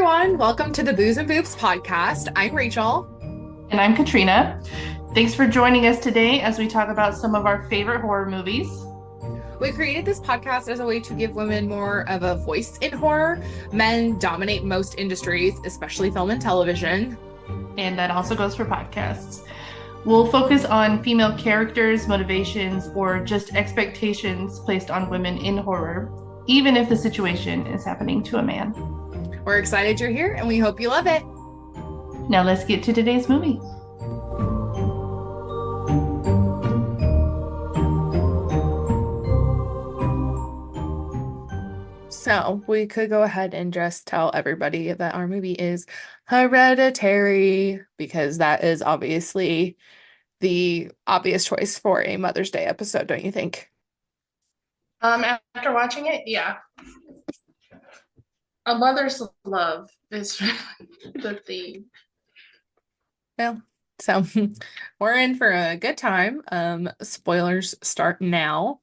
everyone. Welcome to the Booze and Boobs podcast. I'm Rachel. And I'm Katrina. Thanks for joining us today as we talk about some of our favorite horror movies. We created this podcast as a way to give women more of a voice in horror. Men dominate most industries, especially film and television. And that also goes for podcasts. We'll focus on female characters, motivations, or just expectations placed on women in horror, even if the situation is happening to a man. We're excited you're here and we hope you love it. Now let's get to today's movie. So we could go ahead and just tell everybody that our movie is Hereditary, because that is obviously the obvious choice for a Mother's Day episode, don't you think? After watching it, yeah. A mother's love is the theme. Well, so we're in for a good time. Spoilers start now.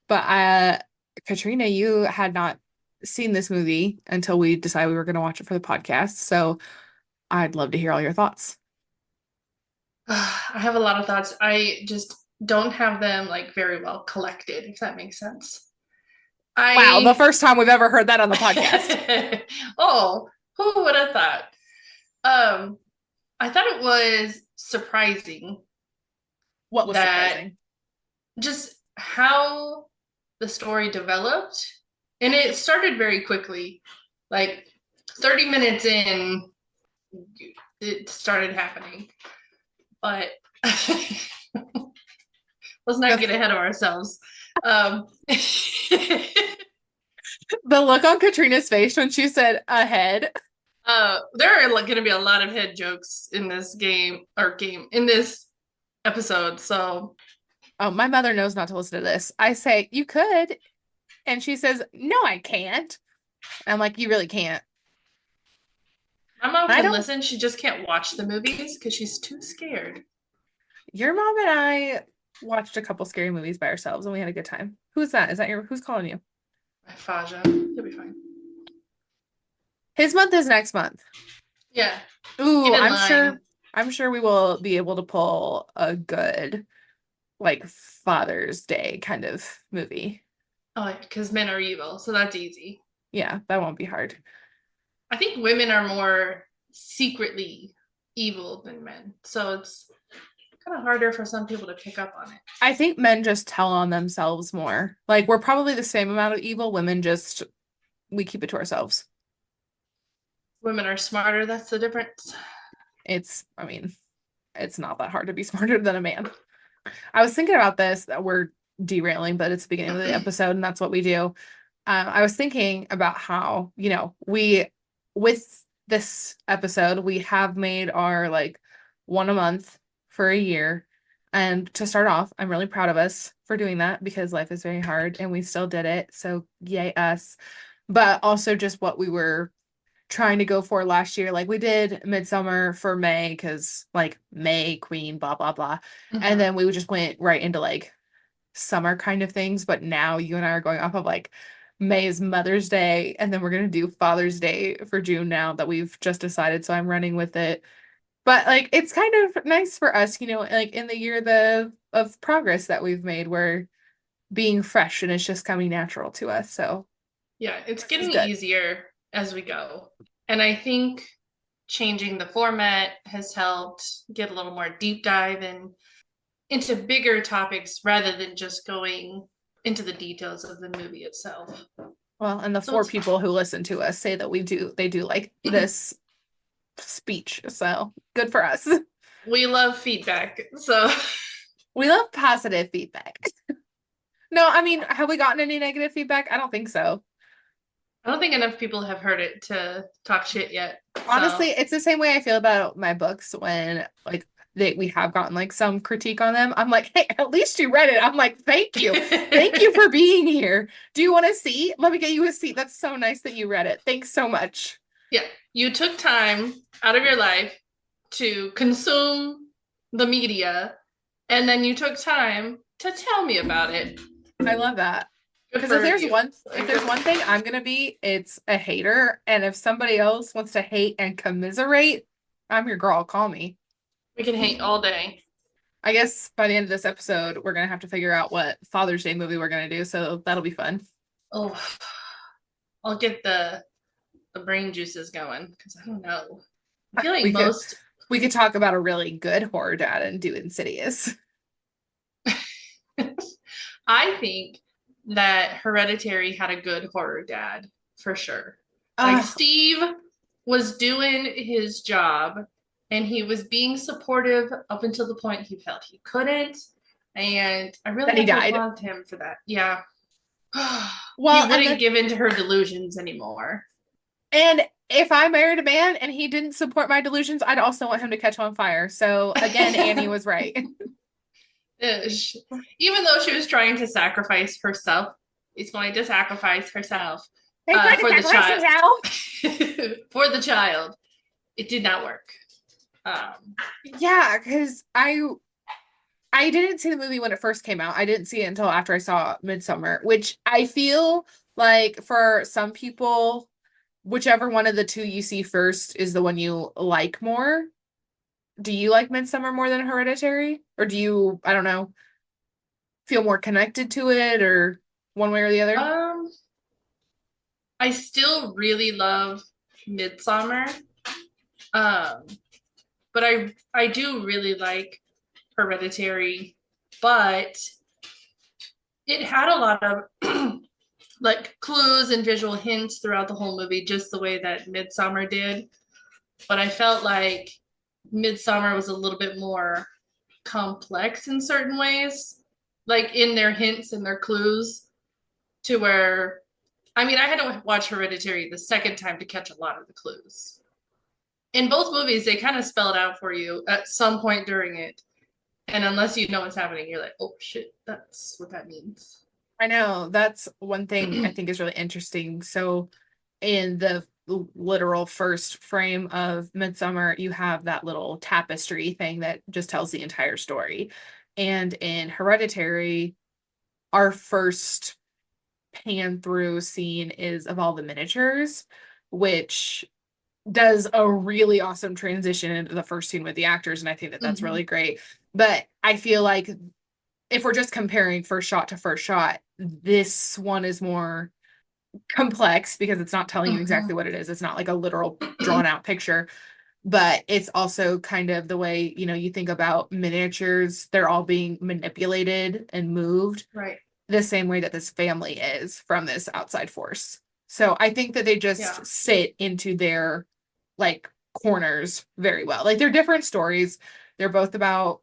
But Katrina, you had not seen this movie until we decided we were going to watch it for the podcast. So I'd love to hear all your thoughts. I have a lot of thoughts. I just don't have them like very well collected, if that makes sense. Wow, the first time we've ever heard that on the podcast. Oh, who would have thought? I thought it was surprising. What was surprising? Just how the story developed. And it started very quickly. Like 30 minutes in, it started happening. But let's not get ahead of ourselves. The look on Katrina's face when she said ahead. There are going to be a lot of head jokes in this in this episode. So, oh, my mother knows not to listen to this. I say you could, and she says no, I can't. I'm like, you really can't. My mom can listen. She just can't watch the movies because she's too scared. Your mom and I watched a couple scary movies by ourselves, and we had a good time. Who's that? Is that who's calling you? Faja. He'll be fine. His month is next month. Yeah. Ooh, I'm sure we will be able to pull a good, like, Father's Day kind of movie. Oh, because men are evil, so that's easy. Yeah, that won't be hard. I think women are more secretly evil than men, so it's kind of harder for some people to pick up on it. I think men just tell on themselves more. Like, we're probably the same amount of evil. Women just, we keep it to ourselves. Women are smarter. That's the difference. It's not that hard to be smarter than a man. I was thinking about this, that we're derailing, but it's the beginning of the episode, and that's what we do. I was thinking about how, with this episode, we have made our, like, one a month for a year. And to start off, I'm really proud of us for doing that because life is very hard and we still did it. So yay us. But also just what we were trying to go for last year. Like, we did Midsummer for May because, like, May Queen, blah blah blah. Mm-hmm. And then we just went right into, like, summer kind of things. But now you and I are going off of, like, May is Mother's Day, and then we're gonna do Father's Day for June now that we've just decided, so I'm running with it. But, like, it's kind of nice for us, like, in the year of progress that we've made, we're being fresh and it's just coming natural to us. So yeah, it's getting easier as we go. And I think changing the format has helped get a little more deep dive into bigger topics rather than just going into the details of the movie itself. Well, and the four people who listen to us say that they do like this speech. So good for us. We love feedback. So we love positive feedback. No, I mean, have we gotten any negative feedback? I don't think so. I don't think enough people have heard it to talk shit yet. Honestly, it's the same way I feel about my books when, like, we have gotten, like, some critique on them. I'm like, hey, at least you read it. I'm like, thank you. Thank you for being here. Do you want a seat? Let me get you a seat. That's so nice that you read it. Thanks so much. Yeah. You took time out of your life to consume the media, and then you took time to tell me about it. I love that. Good Because for you. if there's one thing I'm gonna be, it's a hater. And if somebody else wants to hate and commiserate, I'm your girl. Call me. We can hate all day. I guess by the end of this episode, we're gonna have to figure out what Father's Day movie we're gonna do, so that'll be fun. Oh, I'll get the brain juices going because I don't know. I feel like We could most. we could talk about a really good horror dad and do Insidious. I think that Hereditary had a good horror dad for sure. Like Uh, Steve was doing his job and he was being supportive up until the point he felt he couldn't. And I really then he have to died. applaud him for that. Yeah. He Well, wouldn't give in to her delusions anymore. and if I married a man and he didn't support my delusions, I'd also want him to catch on fire. So again, Annie was right. Even though she was trying to sacrifice herself, he's going to sacrifice herself They tried to for the sacrifice child. himself. For the child, it did not work. Yeah, because I didn't see the movie when it first came out. I didn't see it until after I saw Midsummer, which I feel like for some people, whichever one of the two you see first is the one you like more. Do you like Midsummer more than Hereditary? Or do you, I don't know, feel more connected to it or one way or the other? I still really love Midsummer, um, but I do really like Hereditary, but it had a lot of like clues and visual hints throughout the whole movie, just the way that Midsummer did. But I felt like Midsummer was a little bit more complex in certain ways, like in their hints and their clues, to where I mean, I had to watch Hereditary the second time to catch a lot of the clues. In both movies, they kind of spell it out for you at some point during it. And unless you know what's happening, you're like, oh shit, that's what that means. I know that's one thing I think is really interesting. So, in the literal first frame of Midsummer, you have that little tapestry thing that just tells the entire story. And in Hereditary, our first pan through scene is of all the miniatures, which does a really awesome transition into the first scene with the actors. And I think that that's Mm-hmm. really great. But I feel like if we're just comparing first shot to first shot, this one is more complex because it's not telling you Mm-hmm. exactly what it is. It's not like a literal drawn out picture, but it's also kind of the way, you think about miniatures, they're all being manipulated and moved Right. the same way that this family is from this outside force. So I think that they Yeah. just sit into their like corners very well. Like they're different stories. They're both about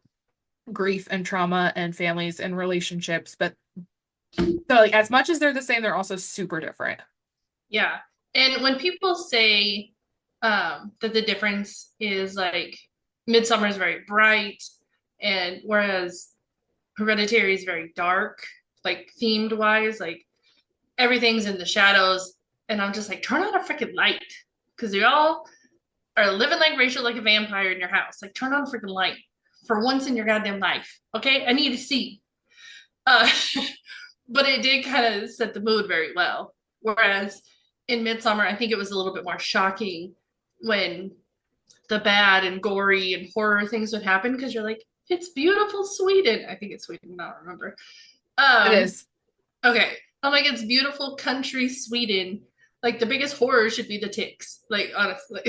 grief and trauma and families and relationships, but so like as much as they're the same, they're also super different. Yeah. And when people say that the difference is like Midsummer is very bright, and whereas Hereditary is very dark, like themed wise, like everything's in the shadows. And I'm just like, turn on a freaking light because you all are living like Rachel, like a vampire in your house. Like, turn on a freaking light for once in your goddamn life. Okay. I need to see. Uh, but it did kind of set the mood very well. Whereas in Midsummer, I think it was a little bit more shocking when the bad and gory and horror things would happen because you're like, it's beautiful Sweden. I think it's Sweden, I don't remember. It Um, is. okay. I'm like, it's beautiful country Sweden. Like the biggest horror should be the ticks. Like honestly.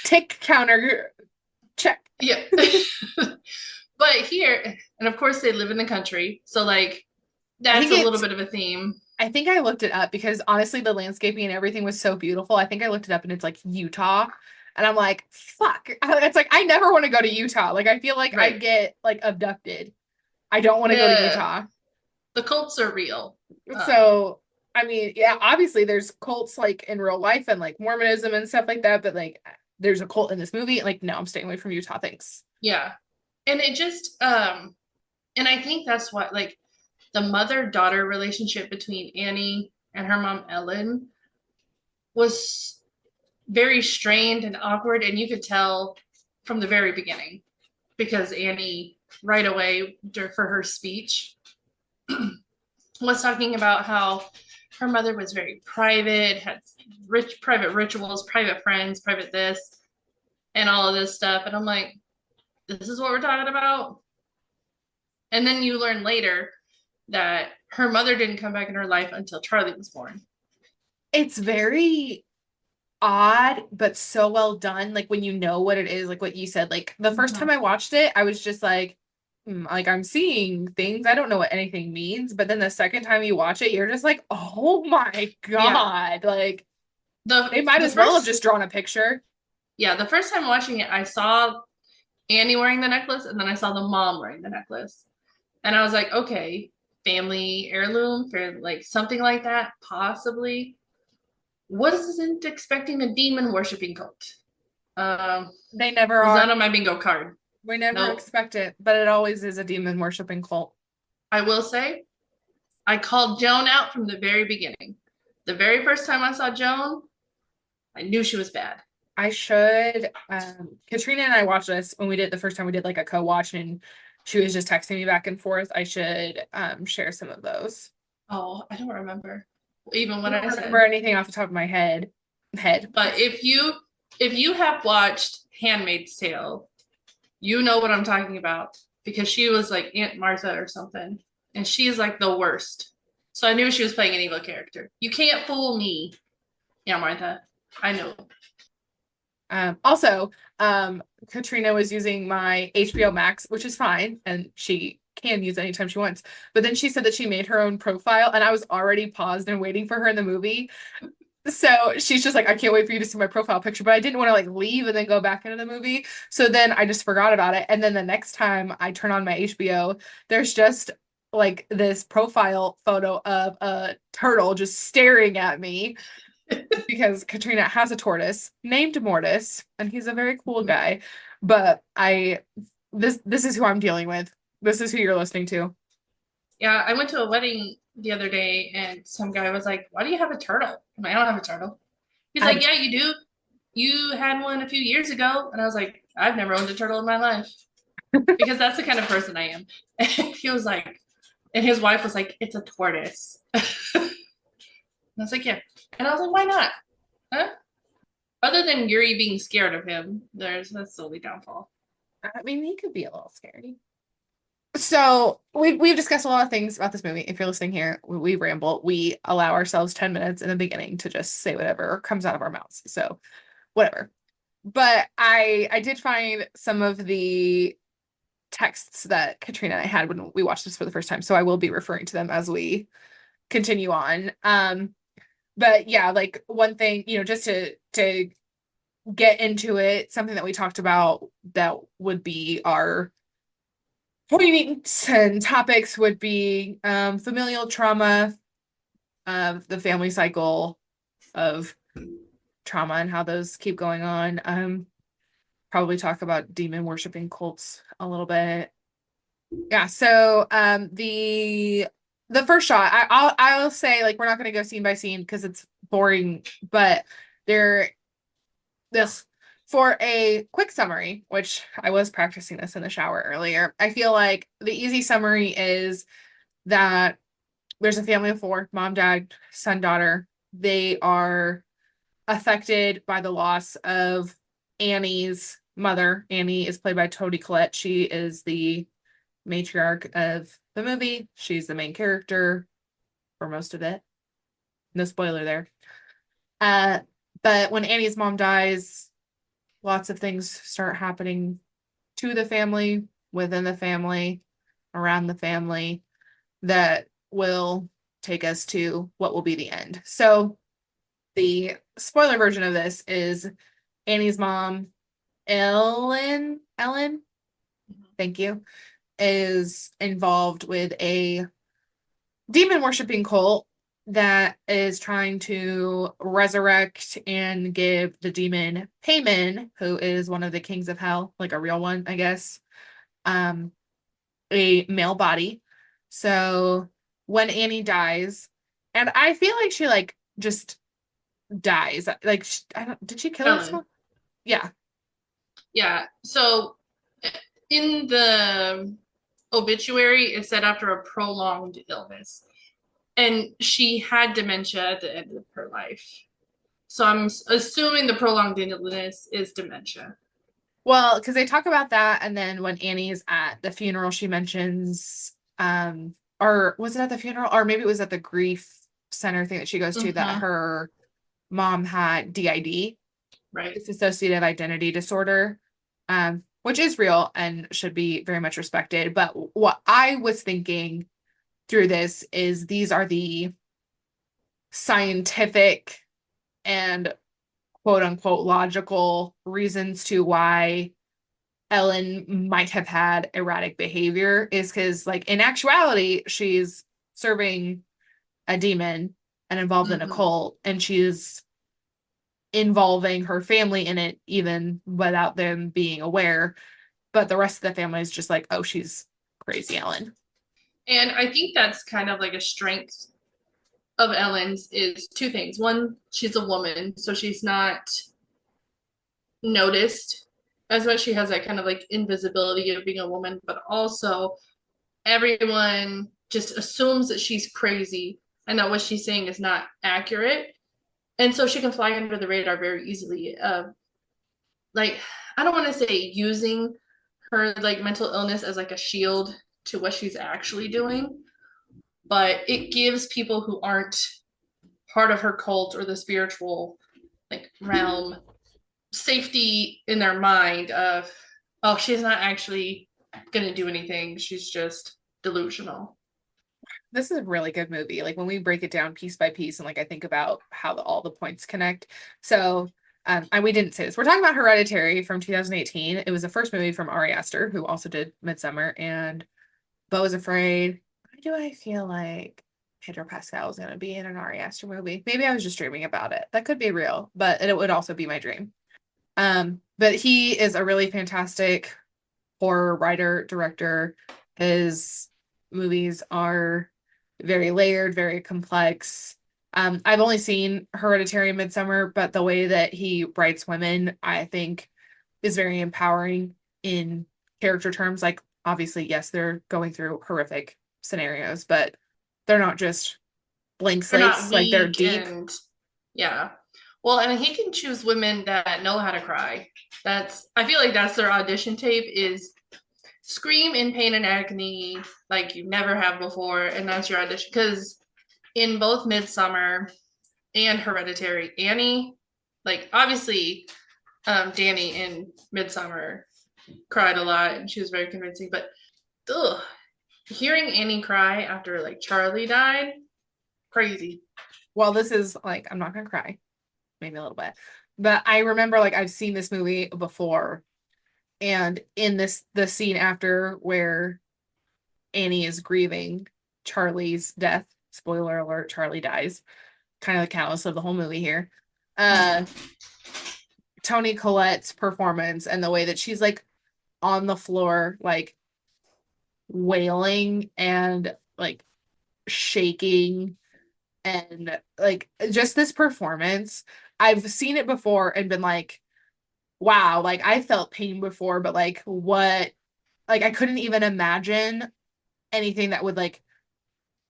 Tick counter check. Yeah. But here, and of course they live in the country. So like I that's think a little it's bit of a theme. I think I looked it up because honestly the landscaping and everything was so beautiful. I think I looked it up and it's like Utah. And I'm like, fuck. It's like I never want to go to Utah. Like I feel like I Right. get like abducted. I don't want to go to The Utah. the cults are real. So, I mean, yeah, obviously there's cults like in real life and like Mormonism and stuff like that, but like there's a cult in this movie. Like, no, I'm staying away from Utah. Thanks. Yeah. And it just and I think that's what like the mother-daughter relationship between Annie and her mom Ellen was very strained and awkward, and you could tell from the very beginning because Annie right away for her speech was talking about how her mother was very private, had rich private rituals, private friends, private this, and all of this stuff. And I'm like, this is what we're talking about. And then you learn later that her mother didn't come back in her life until Charlie was born. It's very odd, but so well done. Like when you know what it is, like what you said, like the first time I watched it, I was just like, like I'm seeing things. I don't know what anything means. But then the second time you watch it, you're just like, oh my God. Yeah. Like they might The as well have first just drawn a picture. yeah, the first time watching it, I saw Annie wearing the necklace, and then I saw the mom wearing the necklace. And I was like, okay, family heirloom for like something like that, possibly. Wasn't expecting a demon worshipping cult. Um, They never was not are. on my bingo card. We never Nope. expect it, but it always is a demon worshiping cult. I will say, I called Joan out from the very beginning. The very first time I saw Joan, I knew she was bad. I should. Katrina and I watched this when we did the first time we did like a co-watch, and she was just texting me back and forth. I should share some of those. Oh, I don't remember even I what don't I remember said. anything off the top of my head. But if you have watched Handmaid's Tale, you know what I'm talking about because she was like Aunt Martha or something, and she is like the worst. So I knew she was playing an evil character. You can't fool me, Aunt Martha. I know. Also, Katrina was using my HBO Max, which is fine, and she can use anytime she wants. But then she said that she made her own profile, and I was already paused and waiting for her in the movie. So she's just like, I can't wait for you to see my profile picture, but I didn't want to like leave and then go back into the movie. So then I just forgot about it. And then the next time I turn on my HBO, there's just like this profile photo of a turtle just staring at me because Katrina has a tortoise named Mortis, and he's a very cool guy. But this is who I'm dealing with. This is who you're listening to. Yeah, I went to a wedding the other day, and some guy was like, "Why do you have a turtle?" I'm like, "I don't have a turtle." He's I like, "Yeah, you do. You had one a few years ago," and I was like, "I've never owned a turtle in my life because that's the kind of person I am." And he was like, and his wife was like, "It's a tortoise." And I was like, "Yeah," and I was like, "Why not?" Huh? Other than Yuri being scared of him, that's the only downfall. I mean, he could be a little scary. So we've discussed a lot of things about this movie. If you're listening here, we ramble. We allow ourselves 10 minutes in the beginning to just say whatever comes out of our mouths. So whatever. But I did find some of the texts that Katrina and I had when we watched this for the first time. So I will be referring to them as we continue on. But yeah, like one thing, just to get into it, something that we talked about that would be our points and topics would be familial trauma, of the family cycle of trauma and how those keep going on. Probably talk about demon worshiping cults a little bit. Yeah, so the first shot, I'll say like we're not gonna go scene by scene because it's boring, but there this for a quick summary, which I was practicing this in the shower earlier. I feel like the easy summary is that there's a family of four, mom, dad, son, daughter. They are affected by the loss of Annie's mother. Annie is played by Toni Collette. She is the matriarch of the movie. She's the main character for most of it. No spoiler there. Uh, but when Annie's mom dies, lots of things start happening to the family, within the family, around the family that will take us to what will be the end. So the spoiler version of this is Annie's mom, Ellen, thank you, is involved with a demon worshiping cult that is trying to resurrect and give the demon Payman, who is one of the kings of hell, like a real one, I guess, a male body. So when Annie dies, and I feel like she like just dies. Like I don't, did she kill herself? Ellen. Yeah. Yeah. So in the obituary, it said after a prolonged illness. And she had dementia at the end of her life. So I'm assuming the prolonged illness is dementia. Well, because they talk about that, and then when Annie's at the funeral, she mentions, or was it at the funeral, or maybe it was at the grief center thing that she goes to, that her mom had DID, right? Dissociative identity disorder, which is real and should be very much respected. But what I was thinking through this is these are the scientific and quote unquote logical reasons to why Ellen might have had erratic behavior, is because, like, in actuality, she's serving a demon and involved in a cult, and she's involving her family in it even without them being aware. But the rest of the family is just like, oh, she's crazy Ellen. And I think that's kind of like a strength of Ellen's is two things. One, she's a woman, so she's not noticed as much. She has that kind of like invisibility of being a woman, but also everyone just assumes that she's crazy and that what she's saying is not accurate. And so she can fly under the radar very easily. Like, I don't want to say using her like mental illness as like a shield to what she's actually doing, but it gives people who aren't part of her cult or the spiritual like realm safety in their mind of, oh, she's not actually gonna do anything, she's just delusional. This is a really good movie. Like, when we break it down piece by piece, and like I think about how all the points connect. So and we didn't say this. We're talking about Hereditary from 2018. It was the first movie from Ari Aster, who also did Midsummer and Beau is Afraid. Why do I feel like Pedro Pascal is going to be in an Ari Aster movie? Maybe I was just dreaming about it. That could be real, but it would also be my dream. But he is a really fantastic horror writer, director. His movies are very layered, very complex. I've only seen Hereditary and Midsummer, but the way that he writes women, I think, is very empowering in character terms. Like, obviously, yes, they're going through horrific scenarios, but they're not just blank slates. Like, they're deep. And yeah. Well, and he can choose women that know how to cry. I feel like that's their audition tape, is scream in pain and agony like you never have before, and that's your audition. Because in both Midsummer and Hereditary, Annie, like obviously, Danny in Midsummer cried a lot and she was very convincing, but hearing Annie cry after like Charlie died, crazy. Well, this is like, I'm not gonna cry, maybe a little bit, but I remember, like, I've seen this movie before, and in the scene after where Annie is grieving Charlie's death, spoiler alert, Charlie dies, kind of the catalyst of the whole movie here. Toni Collette's performance and the way that she's like on the floor, like wailing and like shaking, and like just this performance. I've seen it before and been like, wow, like I felt pain before, but like what, like I couldn't even imagine anything that would like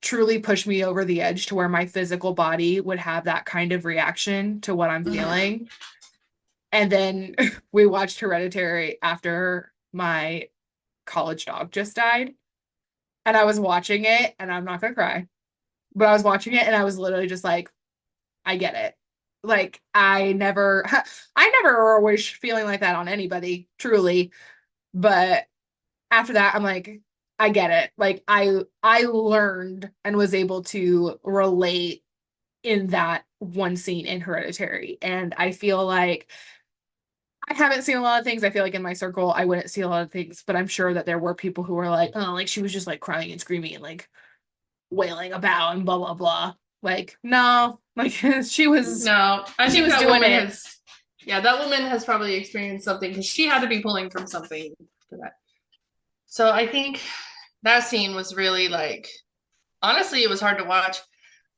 truly push me over the edge to where my physical body would have that kind of reaction to what I'm feeling. And then we watched Hereditary after my college dog just died. And I was watching it, and I'm not gonna cry, but I was watching it and I was literally just like, I get it. Like, I never was feeling like that on anybody, truly. But after that, I'm like, I get it. Like, I learned and was able to relate in that one scene in Hereditary. And I feel like I haven't seen a lot of things. I feel like in my circle, I wouldn't see a lot of things, but I'm sure that there were people who were like, oh, like she was just like crying and screaming and like wailing about and blah, blah, blah. Like, no, like she was, no, I she think was that doing woman it. yeah, that woman has probably experienced something because she had to be pulling from something for that. So I think that scene was really like, honestly, it was hard to watch,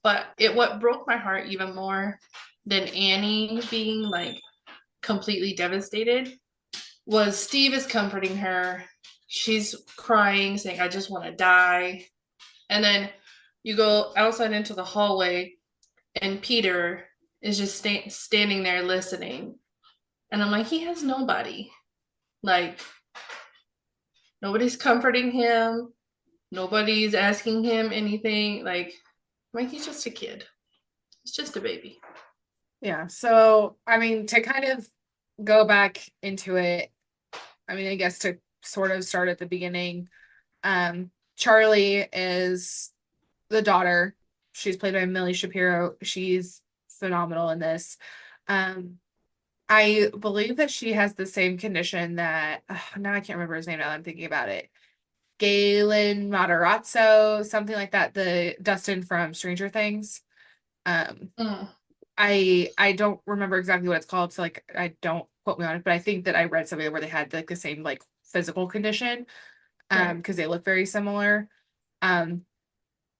but what broke my heart even more than Annie being like completely devastated was Steve is comforting her. She's crying, saying, I just want to die. And then You go outside into the hallway, and Peter is just standing there listening. And I'm like, he has nobody. Like, nobody's comforting him. Nobody's asking him anything. Like he's just a kid. He's just a baby. Yeah. So, I mean, to kind of go back into it, I mean, I guess to sort of start at the beginning, Charlie is the daughter. She's played by Millie Shapiro. She's phenomenal in this. I believe that she has the same condition that now I can't remember his name now that I'm thinking about it. Galen Matarazzo, something like that. The Dustin from Stranger Things. I don't remember exactly what it's called, so like I don't quote me on it, but I think that I read something where they had like the same like physical condition, because they look very similar. But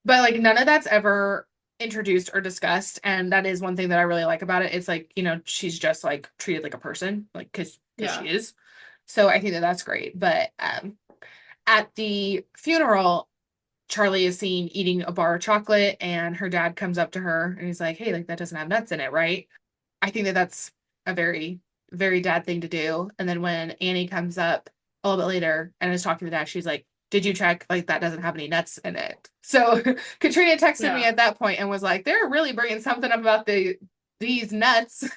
like none of that's ever introduced or discussed, and that is one thing that I really like about it. It's like, you know, she's just like treated like a person, like because she is. So I think that that's great. But at the funeral, Charlie is seen eating a bar of chocolate, and her dad comes up to her and he's like, "Hey, like that doesn't have nuts in it, right?" I think that that's a very, very dad thing to do. And then when Annie comes up a little bit later and is talking to dad, she's like, "Did you check? Like that doesn't have any nuts in it." So Katrina texted me at that point and was like, "They're really bringing something up about these nuts."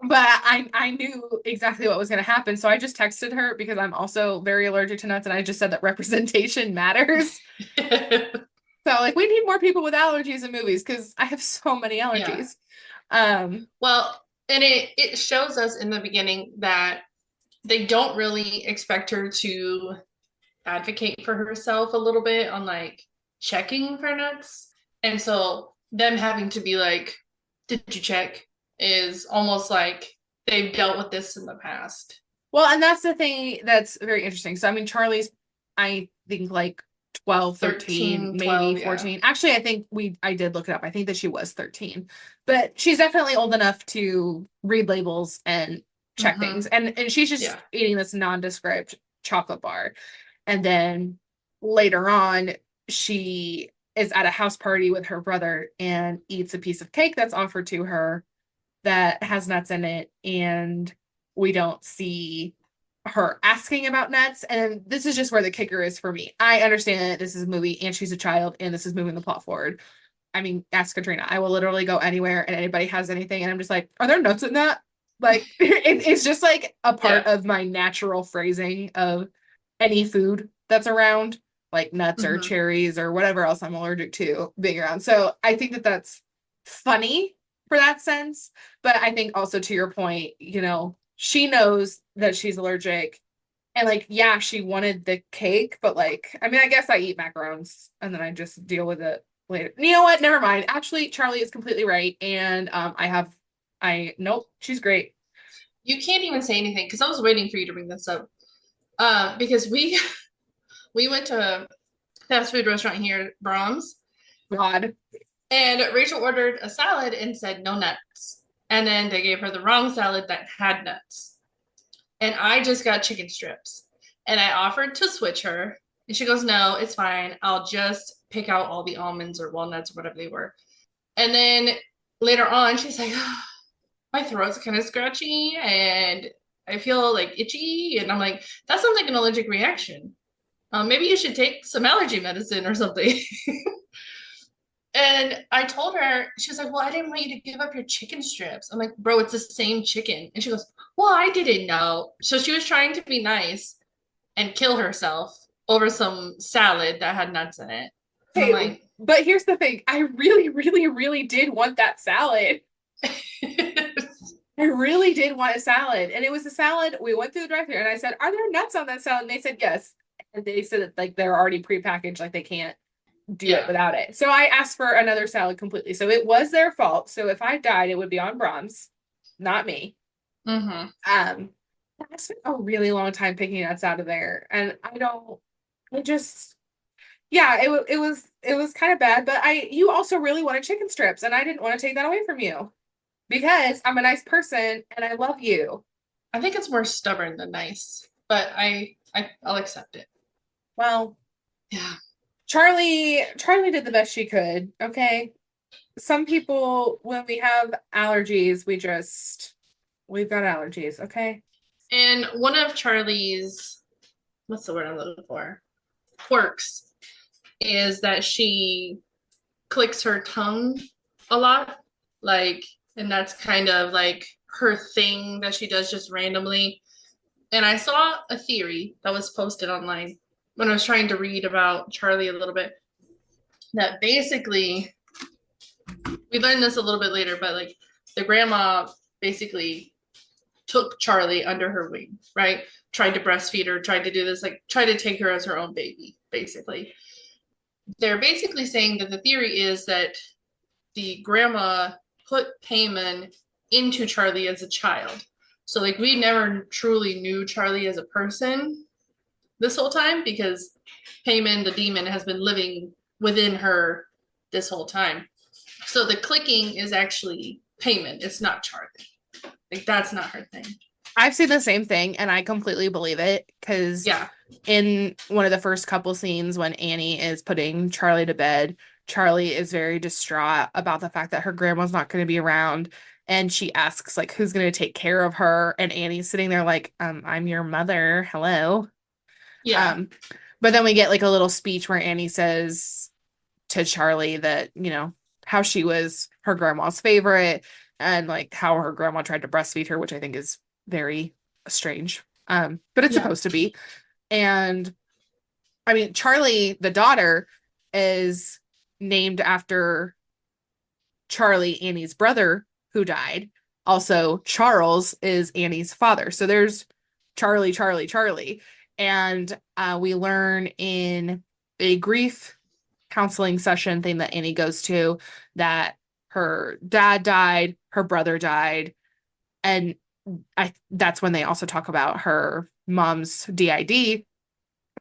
But I knew exactly what was going to happen. So I just texted her because I'm also very allergic to nuts. And I just said that representation matters. So like we need more people with allergies in movies because I have so many allergies. Well, and it shows us in the beginning that they don't really expect her to advocate for herself a little bit on like checking for nuts. And so them having to be like, "Did you check?" is almost like they've dealt with this in the past. Well, and that's the thing that's very interesting. So I mean, Charlie's, I think like 12, 13, 12, maybe 14. Yeah. Actually, I think I did look it up. I think that she was 13. But she's definitely old enough to read labels and check things. And she's just eating this nondescript chocolate bar. And then later on, she is at a house party with her brother and eats a piece of cake that's offered to her that has nuts in it. And we don't see her asking about nuts. And this is just where the kicker is for me. I understand that this is a movie and she's a child and this is moving the plot forward. I mean, ask Katrina. I will literally go anywhere and anybody has anything and I'm just like, "Are there nuts in that?" Like it's just like a part of my natural phrasing of any food that's around, like nuts or cherries or whatever else I'm allergic to being around. So I think that that's funny for that sense. But I think also to your point, you know, she knows that she's allergic. And like, yeah, she wanted the cake, but like, I mean, I guess I eat macarons and then I just deal with it later. You know what? Never mind. Actually, Charlie is completely right. And nope, she's great. You can't even say anything because I was waiting for you to bring this up. Because we went to a fast food restaurant here, Brahms. God. And Rachel ordered a salad and said no nuts. And then they gave her the wrong salad that had nuts. And I just got chicken strips. And I offered to switch her. And she goes, "No, it's fine. I'll just pick out all the almonds or walnuts or whatever they were." And then later on, she's like, "Oh, my throat's kind of scratchy and I feel like itchy." And I'm like, "That sounds like an allergic reaction. Maybe you should take some allergy medicine or something." And I told her, she was like, "Well, I didn't want you to give up your chicken strips." I'm like, "Bro, it's the same chicken." And she goes, "Well, I didn't know." So she was trying to be nice and kill herself over some salad that had nuts in it. And I'm like, but here's the thing. I really, really, really did want that salad. I really did want a salad. And it was a salad. We went through the drive-thru and I said, "Are there nuts on that salad?" And they said yes. And they said that like they're already prepackaged, like they can't do it without it. So I asked for another salad completely. So it was their fault. So if I died, it would be on Brahms, not me. I spent a really long time picking nuts out of there. And it was kind of bad, but you also really wanted chicken strips and I didn't want to take that away from you because I'm a nice person and I love you. I think it's more stubborn than nice, but I'll accept it. Well, yeah. Charlie did the best she could. Okay. Some people, when we have allergies, we've got allergies. Okay. And one of Charlie's, what's the word I'm looking for? Quirks is that she clicks her tongue a lot. Like, and that's kind of like her thing that she does just randomly. And I saw a theory that was posted online when I was trying to read about Charlie a little bit, that basically, we learned this a little bit later, but like the grandma basically took Charlie under her wing, right? Tried to breastfeed her, tried to do this, like tried to take her as her own baby, basically. They're basically saying that the theory is that the grandma put Payman into Charlie as a child. So like we never truly knew Charlie as a person this whole time because Payman, the demon, has been living within her this whole time. So the clicking is actually Payman. It's not Charlie. Like that's not her thing. I've seen the same thing and I completely believe it because Yeah. in one of the first couple scenes when Annie is putting Charlie to bed, Charlie is very distraught about the fact that her grandma's not going to be around. And she asks, like, who's going to take care of her? And Annie's sitting there like, I'm your mother. Hello. Yeah. Um, but then we get like a little speech where Annie says to Charlie that, how she was her grandma's favorite and like how her grandma tried to breastfeed her, which I think is very strange. But it's Yeah. supposed to be. And I mean, Charlie, the daughter, is named after Charlie, Annie's brother, who died. Also, Charles is Annie's father. So there's Charlie, Charlie, Charlie. And we learn in a grief counseling session thing that Annie goes to that her dad died, her brother died, and that's when they also talk about her mom's DID.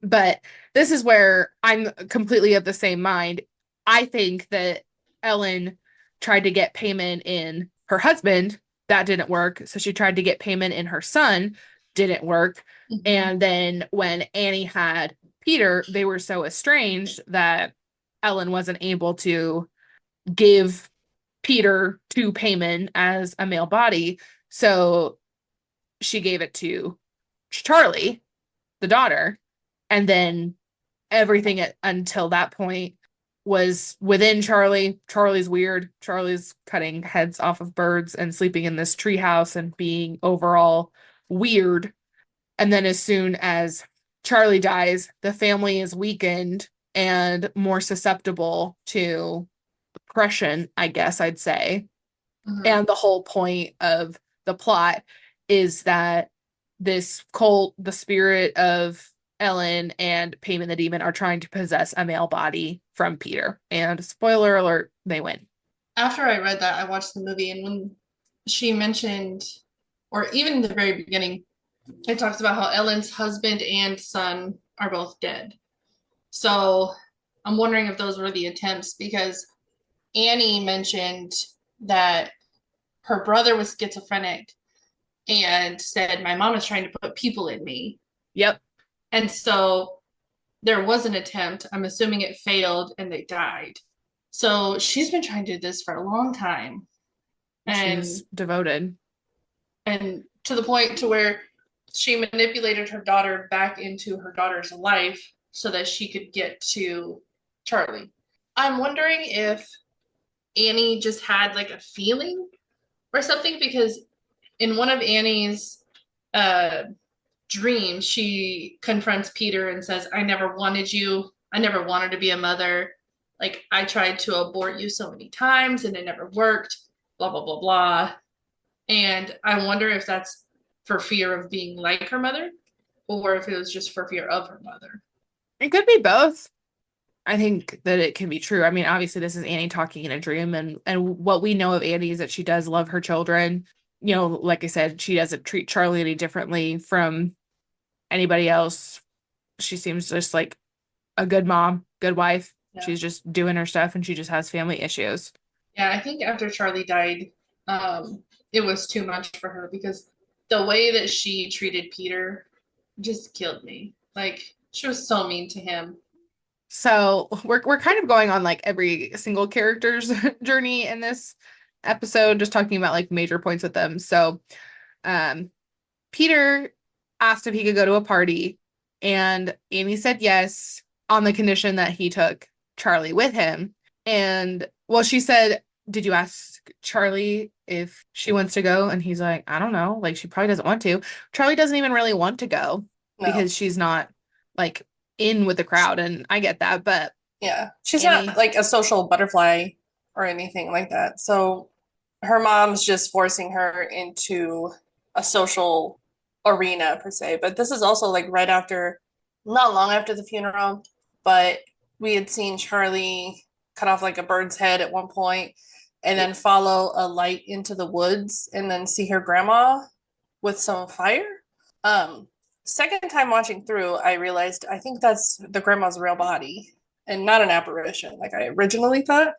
But this is where I'm completely of the same mind. I think that Ellen tried to get Payman in her husband. That didn't work. So she tried to get Payman in her son. Didn't work. Mm-hmm. And then when Annie had Peter, they were so estranged that Ellen wasn't able to give Peter to Payman as a male body. So she gave it to Charlie, the daughter. And then everything until that point was within Charlie. Charlie's weird. Charlie's cutting heads off of birds and sleeping in this treehouse and being overall weird. And then as soon as Charlie dies, the family is weakened and more susceptible to depression, I guess I'd say. Mm-hmm. And the whole point of the plot is that this cult, the spirit of Ellen and Payman the Demon, are trying to possess a male body from Peter. And spoiler alert, they win. After I read that, I watched the movie, and when she mentioned, or even in the very beginning, it talks about how Ellen's husband and son are both dead. So I'm wondering if those were the attempts because Annie mentioned that her brother was schizophrenic and said, my mom is trying to put people in me. Yep. And so there was an attempt. I'm assuming it failed and they died. So she's been trying to do this for a long time. And she's devoted. And to the point to where she manipulated her daughter back into her daughter's life so that she could get to Charlie. I'm wondering if Annie just had like a feeling or something because in one of Annie's dreams, she confronts Peter and says, I never wanted you. I never wanted to be a mother. Like, I tried to abort you so many times and it never worked, blah, blah, blah, blah. And I wonder if that's for fear of being like her mother or if it was just for fear of her mother. It could be both. I think that it can be true. I mean, obviously, this is Annie talking in a dream, and what we know of Annie is that she does love her children. Like I said, she doesn't treat Charlie any differently from anybody else. She seems just like a good mom, good wife. Yeah. She's just doing her stuff, and she just has family issues. Yeah, I think after Charlie died, it was too much for her because the way that she treated Peter just killed me. Like, she was so mean to him. So we're kind of going on like every single character's journey in this episode, just talking about like major points with them. So um Peter asked if he could go to a party, and Amy said yes on the condition that he took Charlie with him. And well, she said, "Did you ask Charlie if she wants to go?" And he's like, "I don't know. Like, she probably doesn't want to." Charlie doesn't even really want to go No. because she's not like in with the crowd, and I get that, but Yeah. She's not Amy, like a social butterfly or anything like that. So her mom's just forcing her into a social arena per se. But this is also like right after, not long after the funeral, but we had seen Charlie cut off like a bird's head at one point and then follow a light into the woods and then see her grandma with some fire. Um, Second time watching through, I realized I think that's the grandma's real body and not an apparition like I originally thought.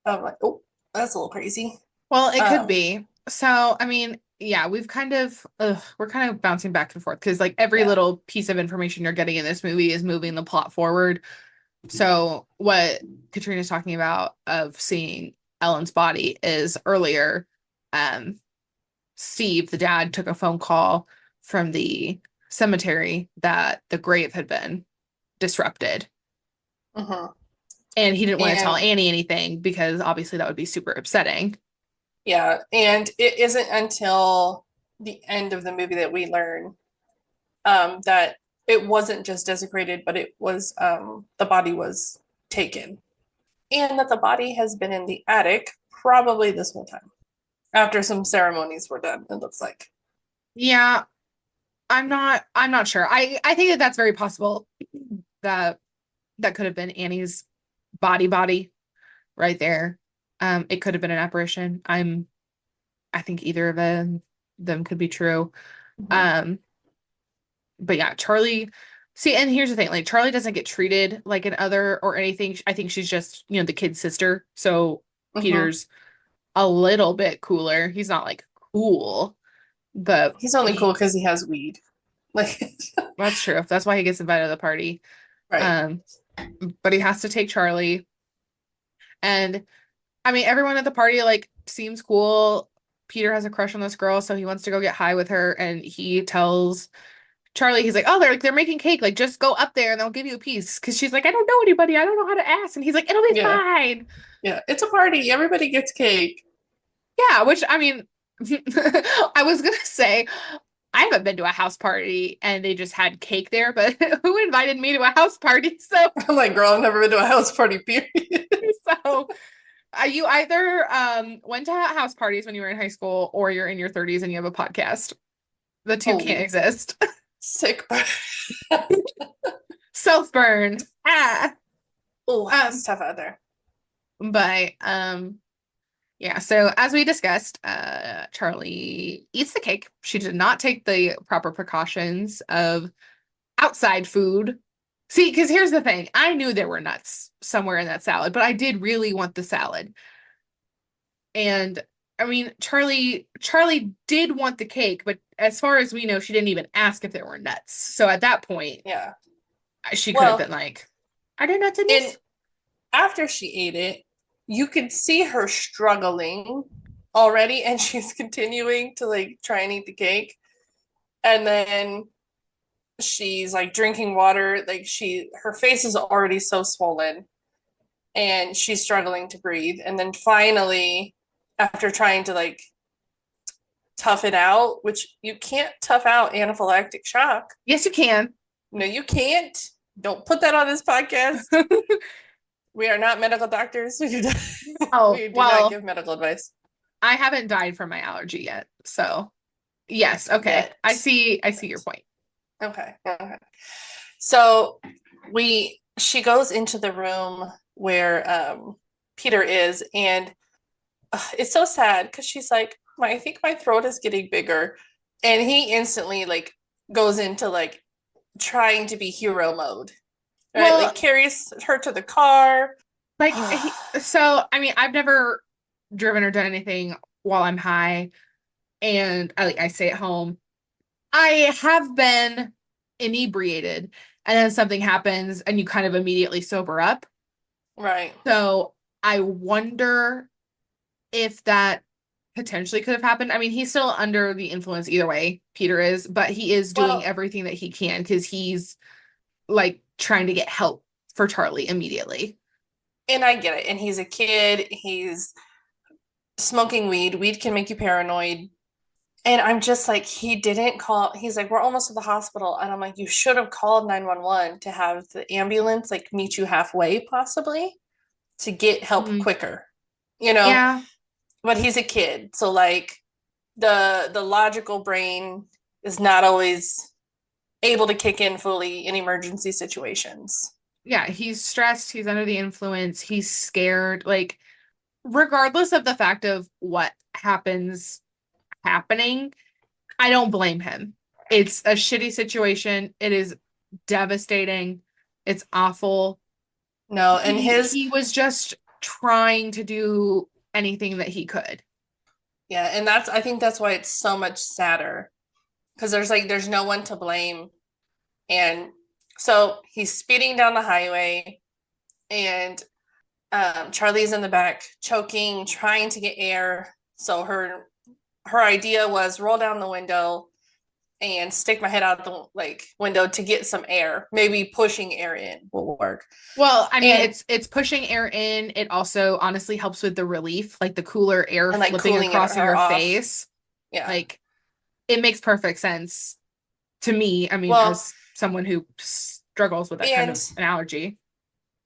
I'm like, oh, that's a little crazy. well, it could Um, be. So, I mean, yeah, we're kind of bouncing back and forth because like every yeah. little piece of information you're getting in this movie is moving the plot forward. So, what Katrina's talking about of seeing Ellen's body is earlier, um, Steve, the dad, took a phone call from the cemetery that the grave had been disrupted. Mm-hmm. And he didn't want to tell And Annie anything because obviously that would be super upsetting. yeah, and it isn't until the end of the movie that we learn that it wasn't just desecrated, but it was the body was taken, and that the body has been in the attic probably this whole time after some ceremonies were done. It looks like. Yeah, I'm not sure. I think that that's very possible that that could have been Annie's body right there. It could have been an apparition. I think either of them could be true. Mm-hmm. Um, but yeah, Charlie, see, and here's the thing, like Charlie doesn't get treated like an other or anything. I think she's just, the kid's sister. So Mm-hmm. Peter's a little bit cooler. He's not like cool, but He's only cool because he has weed. Like, that's true. That's why he gets invited to the party. right. Um, but he has to take Charlie. And I mean, everyone at the party like seems cool. Peter has a crush on this girl, so he wants to go get high with her, and he tells Charlie, he's like, "Oh, they're making cake. Like, just go up there and they'll give you a piece." Because she's like, "I don't know anybody. I don't know how to ask." And he's like, "It'll be Yeah. fine." Yeah. It's a party. Everybody gets cake. Yeah, which I mean, I was gonna say I haven't been to a house party and they just had cake there, but who invited me to a house party? So, I'm like, girl, I've never been to a house party, period. so you either went to house parties when you were in high school, or you're in your 30s and you have a podcast. The two can't Oh, exist. sick. Self burned. Ah. Oh, it's Um, tough out there. but yeah, so as we discussed, Charlie eats the cake. She did not take the proper precautions of outside food. See, because here's the thing. I knew there were nuts somewhere in that salad, but I did really want the salad. And I mean, Charlie did want the cake, but as far as we know, she didn't even ask if there were nuts. So at that point, Yeah. she could have been Well, like, "Are there nuts in and this?" after she ate it, you could see her struggling already, and she's continuing to like try and eat the cake. And then she's like drinking water, like her face is already so swollen and she's struggling to breathe. And then finally, after trying to like tough it out, which you can't tough out anaphylactic shock. Yes, you can. No, you can't. Don't put that on this podcast. We are not medical doctors. Oh, We do not well, give medical advice I haven't died from my allergy yet. So, yes, okay. yet. I see your point. Okay. Okay. So she goes into the room where Peter is, and it's so sad because she's like, I think my throat is getting bigger. And he instantly like goes into like trying to be hero mode. Right? Like Well, carries her to the car. like so I mean, I've never driven or done anything while I'm high, and I stay at home. I have been inebriated, and then something happens and you kind of immediately sober up. Right. So I wonder if that potentially could have happened. I mean, he's still under the influence either way, Peter is, but he is doing Well, everything that he can because he's like trying to get help for Charlie immediately. and I get it. And he's a kid. He's smoking weed. Weed can make you paranoid. And I'm just like, he didn't call. He's like, we're almost at the hospital. And I'm like, you should have called 911 to have the ambulance like meet you halfway, possibly, to get help Mhm. quicker, you know? Yeah. But he's a kid. So like the logical brain is not always able to kick in fully in emergency situations. Yeah. He's stressed. He's under the influence. He's scared. Like, regardless of the fact of what happens happening, I don't blame him. It's a shitty situation. It is devastating. It's awful. No, and his He was just trying to do anything that he could. yeah, and that's I think that's why it's so much sadder because there's no one to blame. And so he's speeding down the highway and Charlie's in the back choking, trying to get air. So her idea was roll down the window and stick my head out the like window to get some air. Maybe pushing air in will work. Well, I mean, And it's pushing air in. It also honestly helps with the relief, like the cooler air and like flipping cooling across her your off. face. Yeah. Like it makes perfect sense to me. I mean, Well, as someone who struggles with that kind and of an allergy.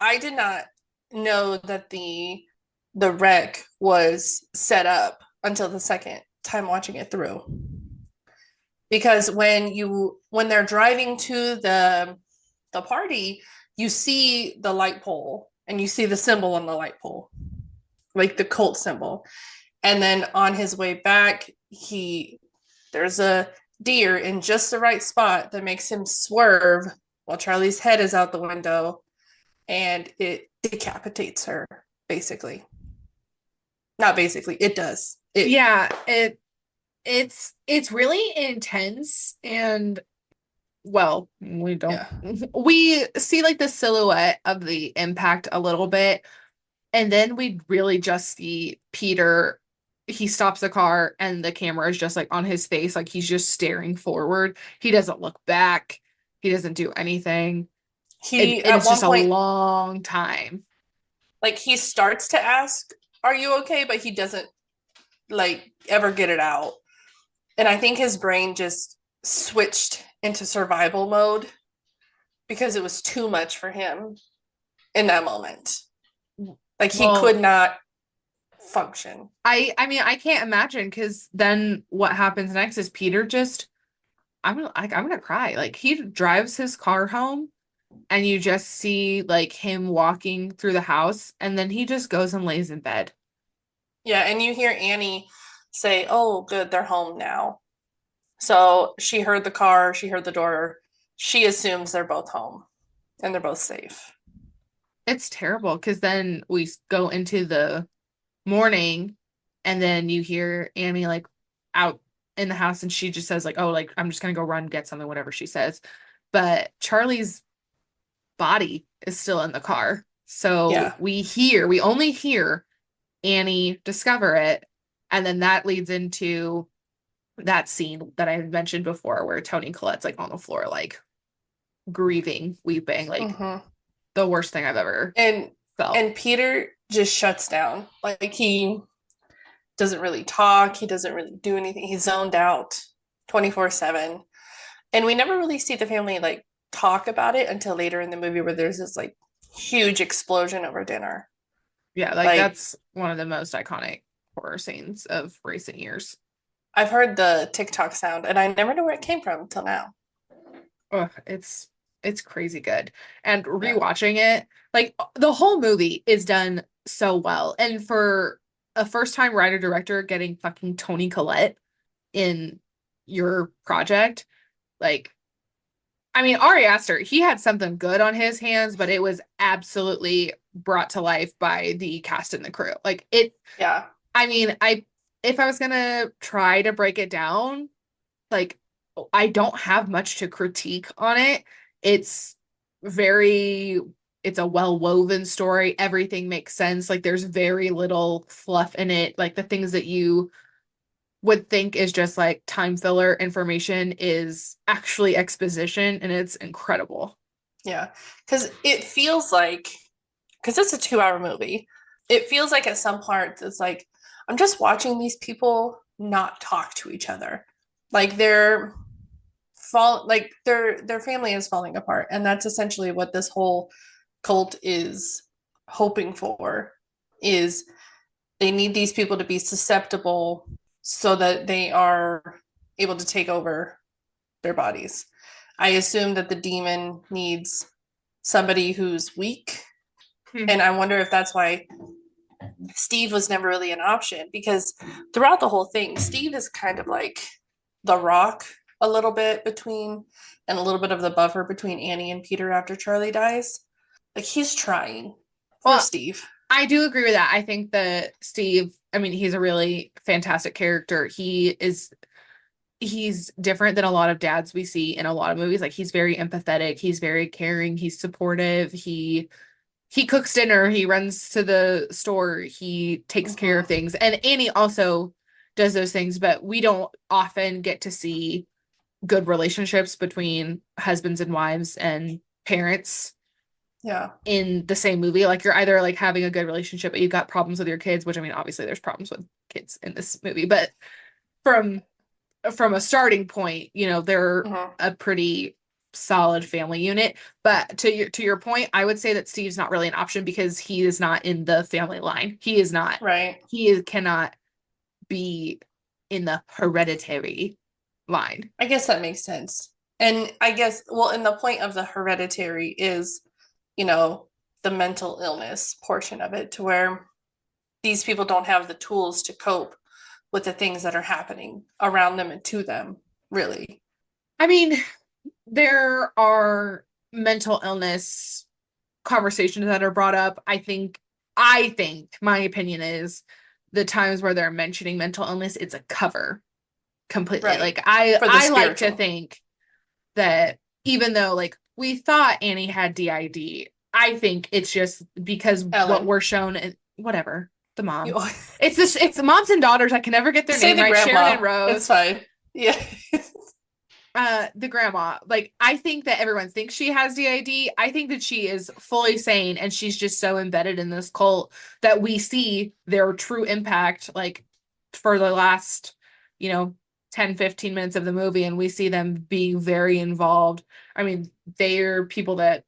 I did not know that the wreck was set up until the second time watching it through. Because when they're driving to the party, you see the light pole and you see the symbol on the light pole, like the cult symbol. And then on his way back, there's a deer in just the right spot that makes him swerve while Charlie's head is out the window and it decapitates her, basically. Not basically, it does. It Yeah, it's really intense and well, we don't yeah. we see like the silhouette of the impact a little bit, and then we really just see Peter. He stops the car and the camera is just like on his face, like he's just staring forward. He doesn't look back. He doesn't do anything. He And at it's just one a point long time. like he starts to ask, "Are you okay?" but he doesn't like ever get it out. And I think his brain just switched into survival mode because it was too much for him in that moment. Like he could Well, not function. I mean, I can't imagine because then what happens next is Peter just I'm gonna cry. Like he drives his car home and you just see like him walking through the house and then he just goes and lays in bed. Yeah, and you hear Annie say, "Oh, good, they're home now." So she heard the car, she heard the door. She assumes they're both home and they're both safe. It's terrible because then we go into the morning and then you hear Annie like out in the house and she just says like, "Oh, like I'm just gonna go run get something," whatever she says. But Charlie's body is still in the car. So Yeah. we only hear Annie discover it. And then that leads into that scene that I mentioned before where Tony Collette's like on the floor, like grieving, weeping, like Mm-hmm. the worst thing I've ever And felt. and Peter just shuts down. Like he doesn't really talk, he doesn't really do anything. He's zoned out 24/7. And we never really see the family like talk about it until later in the movie where there's this like huge explosion over dinner. Yeah, like Like that's one of the most iconic horror scenes of recent years. I've heard the TikTok sound and I never knew where it came from until now. Ugh, it's crazy good. And Yeah. rewatching it, like the whole movie is done so well. And for a first time writer director getting fucking Tony Collette in your project, like I mean Ari Aster, he had something good on his hands, but it was absolutely brought to life by the cast and the crew. Like it Yeah. I mean, I if I was gonna try to break it down, like I don't have much to critique on it. It's very, it's a well-woven story. Everything makes sense. Like there's very little fluff in it. Like the things that you would think is just like time filler information is actually exposition, and it's incredible. Yeah. Because it feels like, because it's a 2 hour movie, it feels like at some parts it's like, I'm just watching these people not talk to each other. Like their family is falling apart. And that's essentially what this whole cult is hoping for, is they need these people to be susceptible so that they are able to take over their bodies. I assume that the demon needs somebody who's weak. And I wonder if that's why Steve was never really an option, because throughout the whole thing, Steve is kind of like the rock a little bit between, and a little bit of the buffer between Annie and Peter after Charlie dies. Like he's trying. Poor Well, Steve. I do agree with that. I think that Steve, I mean, he's a really fantastic character. He's different than a lot of dads we see in a lot of movies. Like he's very empathetic, he's very caring, he's supportive, he cooks dinner, he runs to the store, he takes care of things. And Annie also does those things, but we don't often get to see good relationships between husbands and wives and parents Yeah. in the same movie. Like you're either like having a good relationship, but you've got problems with your kids, which I mean, obviously there's problems with kids in this movie, but from a starting point, you know, they're a pretty solid family unit. But to your point, I would say that Steve's not really an option because he is not in the family line. He is not. Right. Cannot be in the hereditary line. I guess that makes sense. And I guess, well, and the point of the hereditary is, you know, the mental illness portion of it, to where these people don't have the tools to cope with the things that are happening around them and to them, really. I mean, there are mental illness conversations that are brought up. I think my opinion is the times where they're mentioning mental illness, it's a cover completely. Right. Like For the I like to spiritual. think that even though like we thought Annie had DID, I think it's just because what Ellen, we're shown and whatever, the you mom. It's the moms and daughters. I can never get their say name the right. Sharon grandma. and It's Rose. fine. Yeah. The grandma. Like I think that everyone thinks she has DID. I think that she is fully sane and she's just so embedded in this cult that we see their true impact like for the last, you know, 10-15 minutes of the movie, and we see them being very involved. I mean, they're people that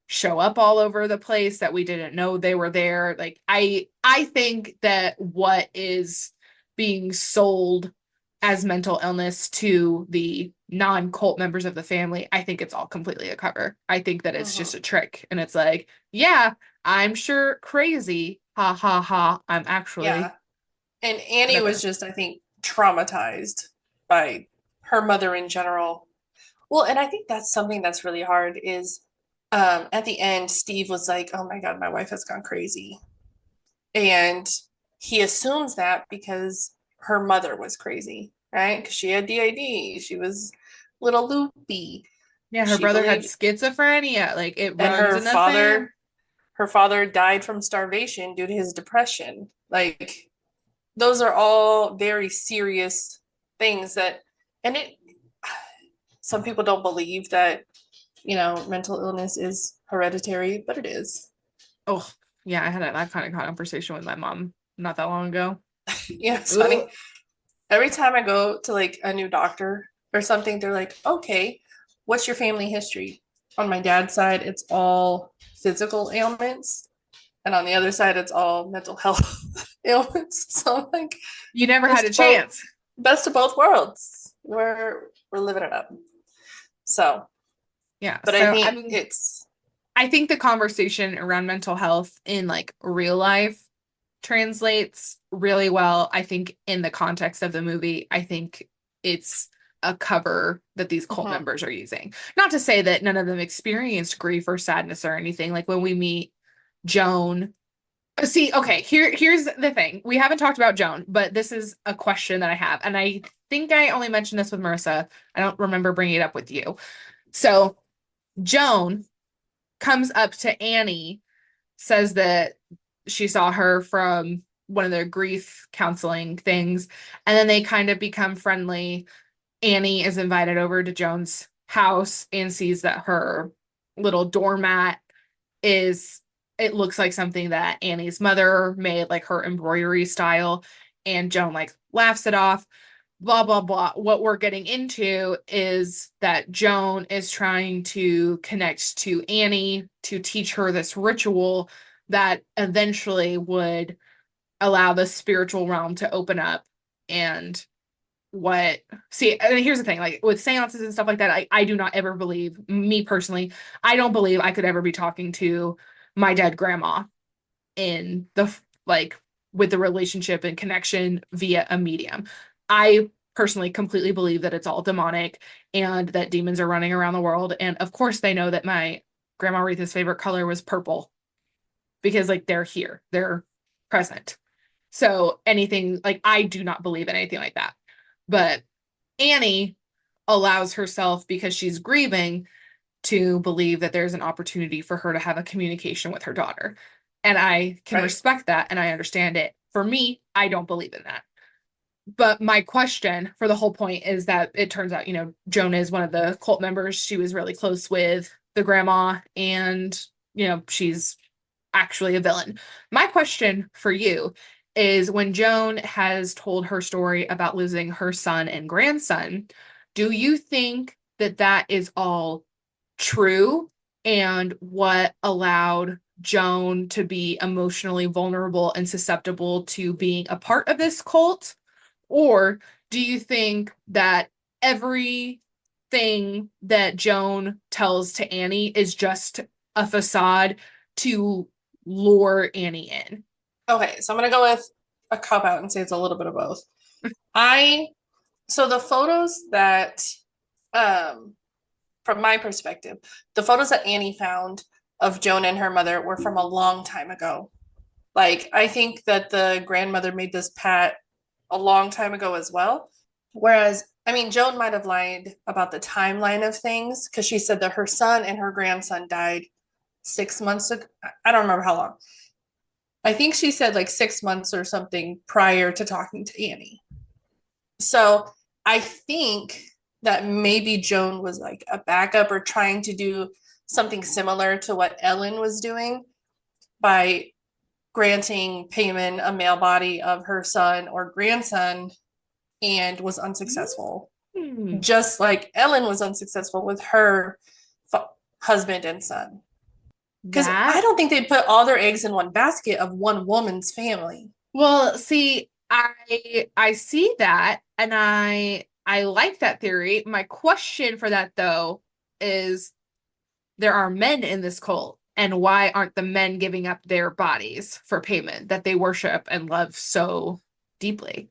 show up all over the place that we didn't know they were there. Like I think that what is being sold as mental illness to the non-cult members of the family, I think it's all completely a cover. I think that it's just a trick, and it's like, yeah, I'm sure crazy. Ha ha ha. I'm actually Yeah. And Annie whatever. was just, I think, traumatized by her mother in general. Well, and I think that's something that's really hard is at the end, Steve was like, oh my God, my wife has gone crazy. And he assumes that because her mother was crazy, right? Because she had DID, she was a little loopy. Yeah, her She brother had believed, schizophrenia. Like it and runs in the fam. her father died from starvation due to his depression. Like those are all very serious things that, and it, some people don't believe that, you know, mental illness is hereditary, but it is. Oh, yeah, I had that kind of conversation with my mom not that long ago. Yeah, it's Ugh. funny. Every time I go to like a new doctor or something, they're like, okay, what's your family history? On my dad's side, it's all physical ailments. And on the other side, it's all mental health ailments. So I'm like, You never had best a of both, chance. best of both worlds. We're living it up. So, Yeah. but I So think it's I think the conversation around mental health in like real life translates really well. I think in the context of the movie, I think it's a cover that these cult mhm. members are using. Not to say that none of them experienced grief or sadness or anything. Like when we meet Joan. See, okay, here's the thing. We haven't talked about Joan, but this is a question that I have. And I think I only mentioned this with Marissa. I don't remember bringing it up with you. So, Joan comes up to Annie, says that she saw her from one of their grief counseling things, and then they kind of become friendly. Annie is invited over to Joan's house and sees that her little doormat is, it looks like something that Annie's mother made, like her embroidery style, and Joan like laughs it off. Blah blah blah. What we're getting into is that Joan is trying to connect to Annie to teach her this ritual that eventually would allow the spiritual realm to open up. And what, see, and here's the thing, like with seances and stuff like that, I do not ever believe, me personally, I don't believe I could ever be talking to my dead grandma in the like with the relationship and connection via a medium. I personally completely believe that it's all demonic and that demons are running around the world. And of course they know that my grandma Aretha's favorite color was purple because like they're here, they're present. So anything, like, I do not believe in anything like that. But Annie allows herself, because she's grieving, to believe that there's an opportunity for her to have a communication with her daughter. And I can respect that and I understand it. For me, I don't believe in that. But my question for the whole point is that it turns out, Joan is one of the cult members. She was really close with the grandma, and, she's actually a villain. My question for you is, when Joan has told her story about losing her son and grandson, do you think that that is all true? And what allowed Joan to be emotionally vulnerable and susceptible to being a part of this cult? Or do you think that everything that Joan tells to Annie is just a facade to lure Annie in? Okay, so I'm gonna go with a cop out and say it's a little bit of both. I so the photos that um from my perspective, the photos that Annie found of Joan and her mother were from a long time ago. Like, I think that the grandmother made this pat a long time ago as well. Whereas, I mean, Joan might have lied about the timeline of things because she said that her son and her grandson died 6 months ago. I don't remember how long. I think she said like 6 months or something prior to talking to Annie. So I think that maybe Joan was like a backup or trying to do something similar to what Ellen was doing by granting Payman a male body of her son or grandson, and was unsuccessful. Just like Ellen was unsuccessful with her husband and son. Because I don't think they put all their eggs in one basket of one woman's family. Well, see, I see that, and I like that theory. My question for that though is, there are men in this cult, and why aren't the men giving up their bodies for payment that they worship and love so deeply?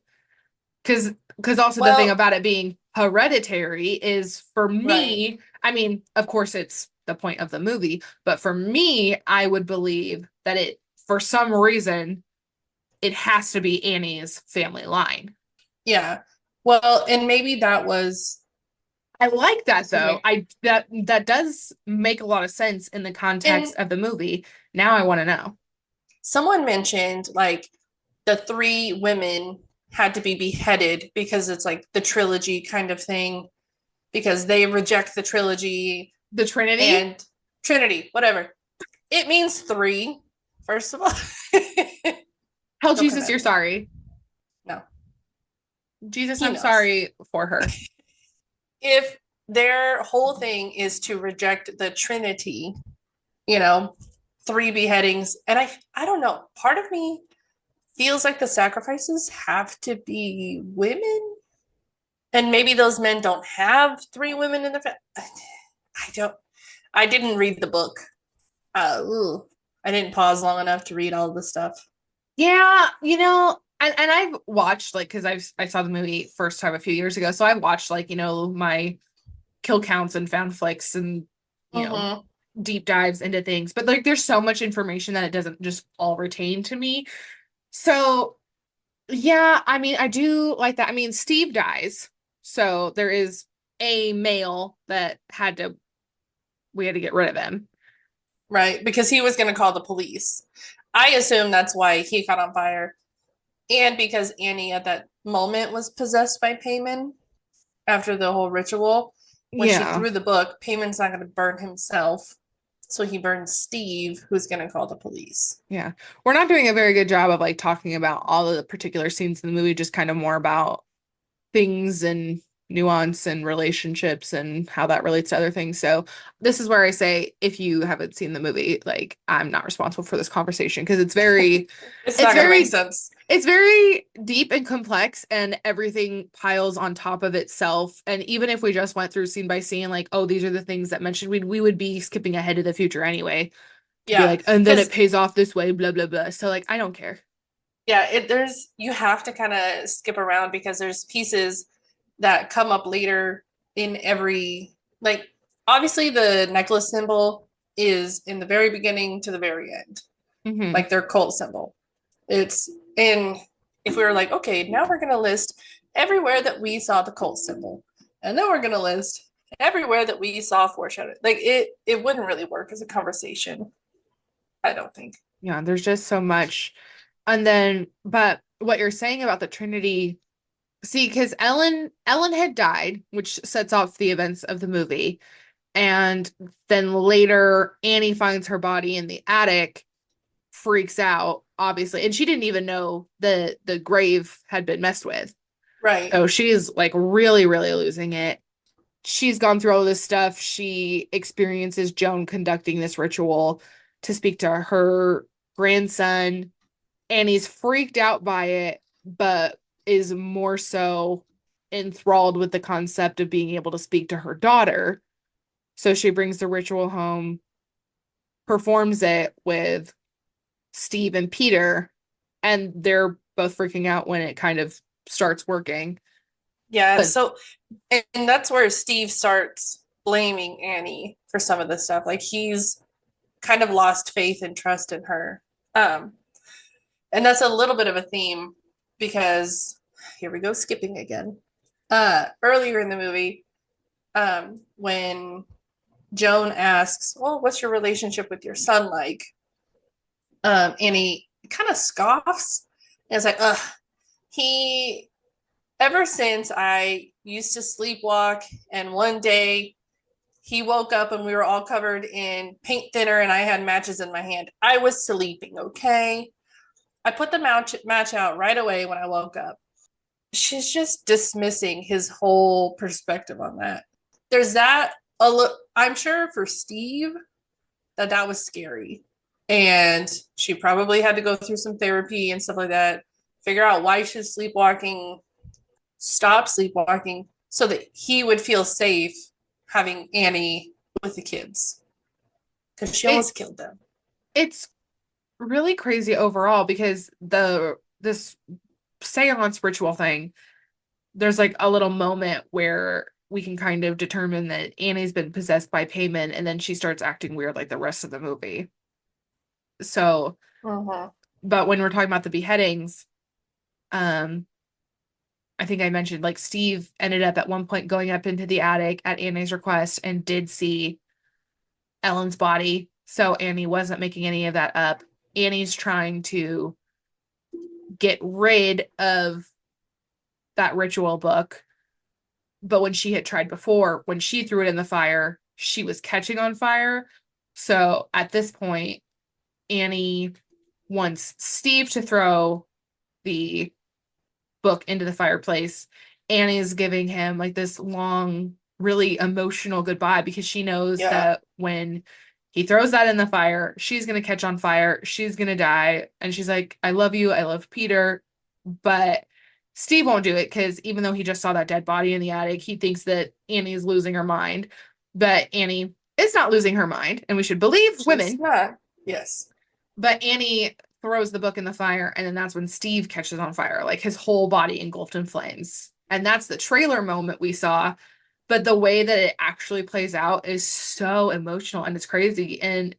Because also the thing about it being hereditary is, for me, right. I mean, of course it's the point of the movie, but for me, I would believe that it, for some reason, it has to be Annie's family line. Yeah. Well, and maybe that was, I like that though. That does make a lot of sense in the context of the movie. Now I want to know. Someone mentioned like the three women had to be beheaded because it's like the trilogy kind of thing, because they reject the trilogy. The Trinity? And Trinity, whatever. It means three, first of all. Tell Jesus you're sorry. No. Jesus, I'm sorry for her. If their whole thing is to reject the Trinity, three beheadings, and I don't know, part of me feels like the sacrifices have to be women, and maybe those men don't have three women in the I didn't read the book. I didn't pause long enough to read all the stuff. Yeah, and I've watched, like, because I saw the movie first time a few years ago, so I watched, like, my kill counts and found flicks and deep dives into things, but like there's so much information that it doesn't just all retain to me. So yeah, I mean, I do like that. I mean, Steve dies, so there is a male that we had to get rid of him. right? Because he was going to call the police. I assume that's why he caught on fire. And because Annie at that moment was possessed by Payman after the whole ritual. When she Yeah. threw the book, Payman's not going to burn himself. So he burns Steve, who's going to call the police. Yeah. We're not doing a very good job of like talking about all of the particular scenes in the movie, just kind of more about things and nuance and relationships and how that relates to other things. So this is where I say if you haven't seen the movie, like I'm not responsible for this conversation because It's it's not going to make very sense. it's very deep and complex and everything piles on top of itself. And even if we just went through scene by scene, like, oh, these are the things that mentioned, we would be skipping ahead to the future anyway to be Yeah. like, and then it Because, pays off this way, blah, blah, blah. So like I don't care. yeah, you have to kind of skip around because there's pieces that come up later in every, like, obviously the necklace symbol is in the very beginning to the very end, Hmm. like their cult symbol. It's in, if we were like, okay, now we're going to list everywhere that we saw the cult symbol, and then we're going to list everywhere that we saw foreshadowing. Like it wouldn't really work as a conversation, I don't think. Yeah, there's just so much. And then, but what you're saying about the Trinity, see, because Ellen had died, which sets off the events of the movie. And then later, Annie finds her body in the attic, freaks out, obviously, and she didn't even know the grave had been messed with. Right. So she's like really, really losing it. She's gone through all this stuff. She experiences Joan conducting this ritual to speak to her grandson, and he's freaked out by it, but is more so enthralled with the concept of being able to speak to her daughter. So she brings the ritual home, performs it with Steve and Peter, and they're both freaking out when it kind of starts working. Yeah. But So, and that's where Steve starts blaming Annie for some of this stuff. Like he's kind of lost faith and trust in her. Um, and that's a little bit of a theme because here we go skipping again. Earlier in the movie, when Joan asks, well, what's your relationship with your son like? And he kind of scoffs and it's like, ugh, he, ever since I used to sleepwalk, and one day he woke up and we were all covered in paint thinner and I had matches in my hand. I was sleeping, okay? I put the match out right away when I woke up. She's just dismissing his whole perspective on that. There's that a look. I'm sure for Steve that was scary, and she probably had to go through some therapy and stuff like that. Figure out why she's sleepwalking, stop sleepwalking, so that he would feel safe having Annie with the kids because she almost it's killed them. it's really crazy overall because the this seance ritual thing, there's like a little moment where we can kind of determine that Annie's been possessed by Payman and then she starts acting weird like the rest of the movie. So, Uh-huh. but when we're talking about the beheadings, um, I think I mentioned like Steve ended up at one point going up into the attic at Annie's request and did see Ellen's body. So Annie wasn't making any of that up. Annie's trying to get rid of that ritual book. But when she had tried before, when she threw it in the fire, she was catching on fire. So at this point, Annie wants Steve to throw the book into the fireplace. Annie's giving him like this long, really emotional goodbye because she knows Yeah. that when he throws that in the fire, she's going to catch on fire. She's going to die. And she's like, I love you. I love Peter. But Steve won't do it because even though he just saw that dead body in the attic, he thinks that Annie's losing her mind. But Annie is not losing her mind. And we should believe She's women. not. Yes. But Annie throws the book in the fire, and then that's when Steve catches on fire, like his whole body engulfed in flames. And that's the trailer moment we saw. But the way that it actually plays out is so emotional and it's crazy. And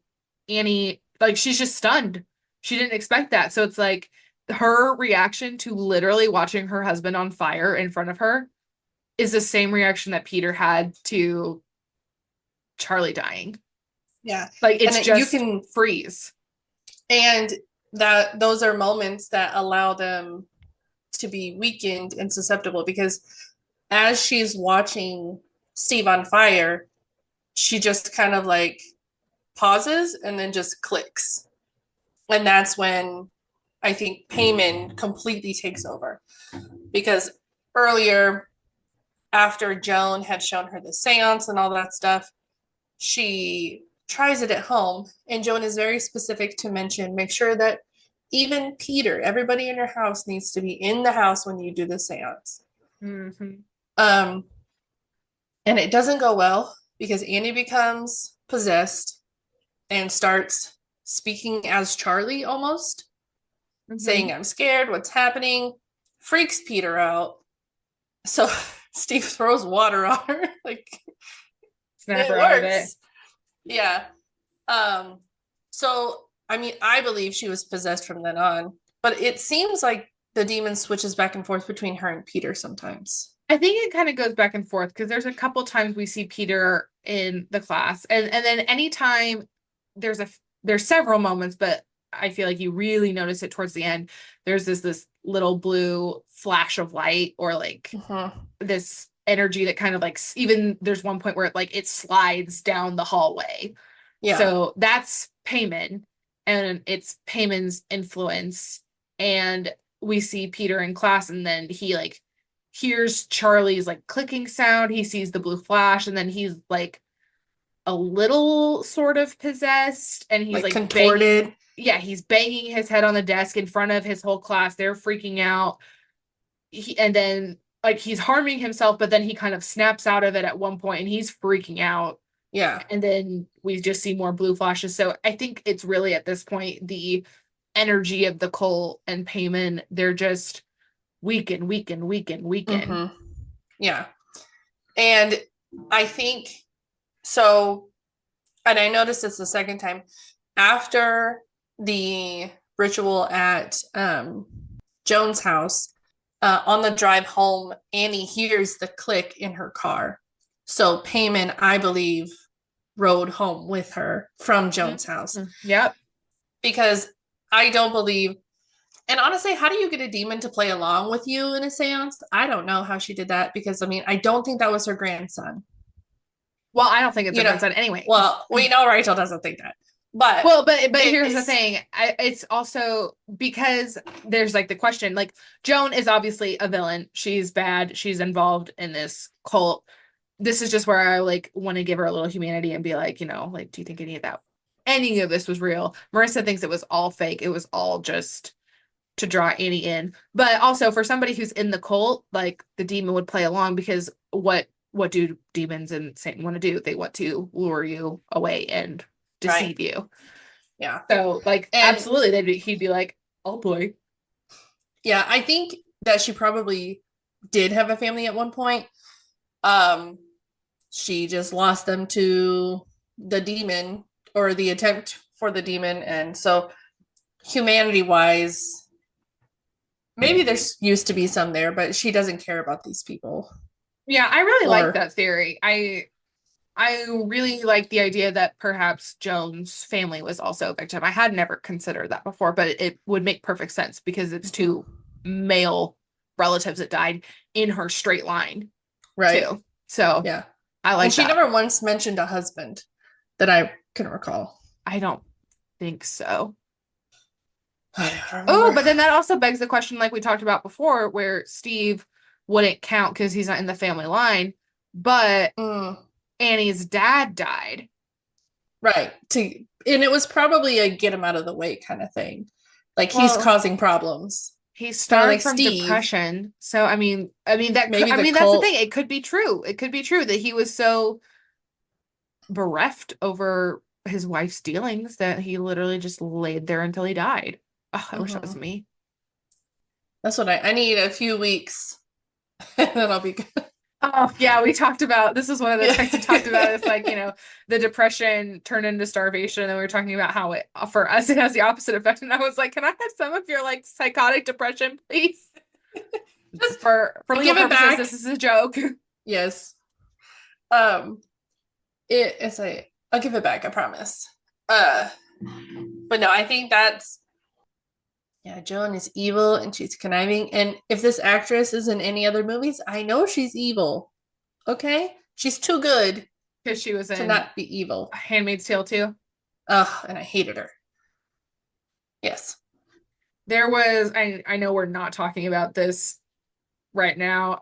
Annie, like, she's just stunned. She didn't expect that. So it's like her reaction to literally watching her husband on fire in front of her is the same reaction that Peter had to Charlie dying. Yeah. Like it's and just you can freeze. And that those are moments that allow them to be weakened and susceptible, because as she's watching Steve on fire, she just kind of like pauses and then just clicks. And that's when I think Payman completely takes over. Because earlier, after Joan had shown her the seance and all that stuff, she tries it at home. And Joan is very specific to mention, make sure that even Peter, everybody in your house needs to be in the house when you do the seance. Mm-hmm. And it doesn't go well because Annie becomes possessed and starts speaking as Charlie almost, saying, I'm scared, what's happening? Freaks Peter out. So Steve throws water on her. Like, Snap it her out of it. works. Yeah. So I mean, I believe she was possessed from then on, but it seems like the demon switches back and forth between her and Peter sometimes. I think it kind of goes back and forth because there's a couple times we see Peter in the class, and then anytime there's several moments, but I feel like you really notice it towards the end. There's this little blue flash of light, or like this energy that kind of like, even there's one point where it slides down the hallway. Yeah. So that's Payman, and it's Payman's influence. And we see Peter in class, and then he like hears Charlie's like clicking sound. He sees the blue flash, and then he's like a little sort of possessed, and he's like contorted. Banging, yeah, he's banging his head on the desk in front of his whole class. They're freaking out. And then like he's harming himself, but then he kind of snaps out of it at one point, and he's freaking out. Yeah. And then we just see more blue flashes. So I think it's really at this point the energy of the cult and Payman, they're just weaken. Yeah. And I think so, and I noticed this the second time after the ritual at Joan's house. On the drive home, Annie hears the click in her car. So Payman, I believe, rode home with her from Joan's house. Yep. Because I don't believe, and honestly, how do you get a demon to play along with you in a seance? I don't know how she did that, because I mean, I don't think that was her grandson. Well, I don't think it's her grandson anyway. Well, we know Rachel doesn't think that. But here's the thing. It's also because there's like the question, like Joan is obviously a villain. She's bad. She's involved in this cult. This is just where I like want to give her a little humanity and be like, like, do you think any of this was real? Marissa thinks it was all fake. It was all just to draw Annie in. But also for somebody who's in the cult, like the demon would play along, because what do demons and Satan want to do? They want to lure you away and deceive you. Yeah. So like, absolutely, he'd be like, oh boy. Yeah, I think that she probably did have a family at one point. She just lost them to the demon, or the attempt for the demon. And so humanity wise, maybe there's used to be some there, but she doesn't care about these people. Yeah, I really like that theory. I really like the idea that perhaps Joan's family was also a victim. I had never considered that before, but it would make perfect sense because it's two male relatives that died in her straight line. Right. Too. So yeah, I like and she never once mentioned a husband that I can recall. I don't think so. Oh, but then that also begs the question, like we talked about before, where Steve wouldn't count because he's not in the family line, but Annie's dad died. Right. And it was probably a get him out of the way kind of thing. Like, he's causing problems. He's starving from depression. So I mean that's the thing. It could be true. It could be true that he was so bereft over his wife's dealings that he literally just laid there until he died. Oh, I wish that was me. That's what I need a few weeks. And then I'll be good. Oh, yeah, we talked about, this is one of the texts we talked about. It's like, the depression turned into starvation. And we were talking about how for us, it has the opposite effect. And I was like, can I have some of your like psychotic depression, please? Just for legal purposes, this is a joke. Yes. I'll give it back, I promise. But no, I think that's yeah, Joan is evil and she's conniving. And if this actress is in any other movies, I know she's evil. Okay? She's too good Because she was to in not be evil. Handmaid's Tale too. Ugh, and I hated her. Yes. There was I know we're not talking about this right now.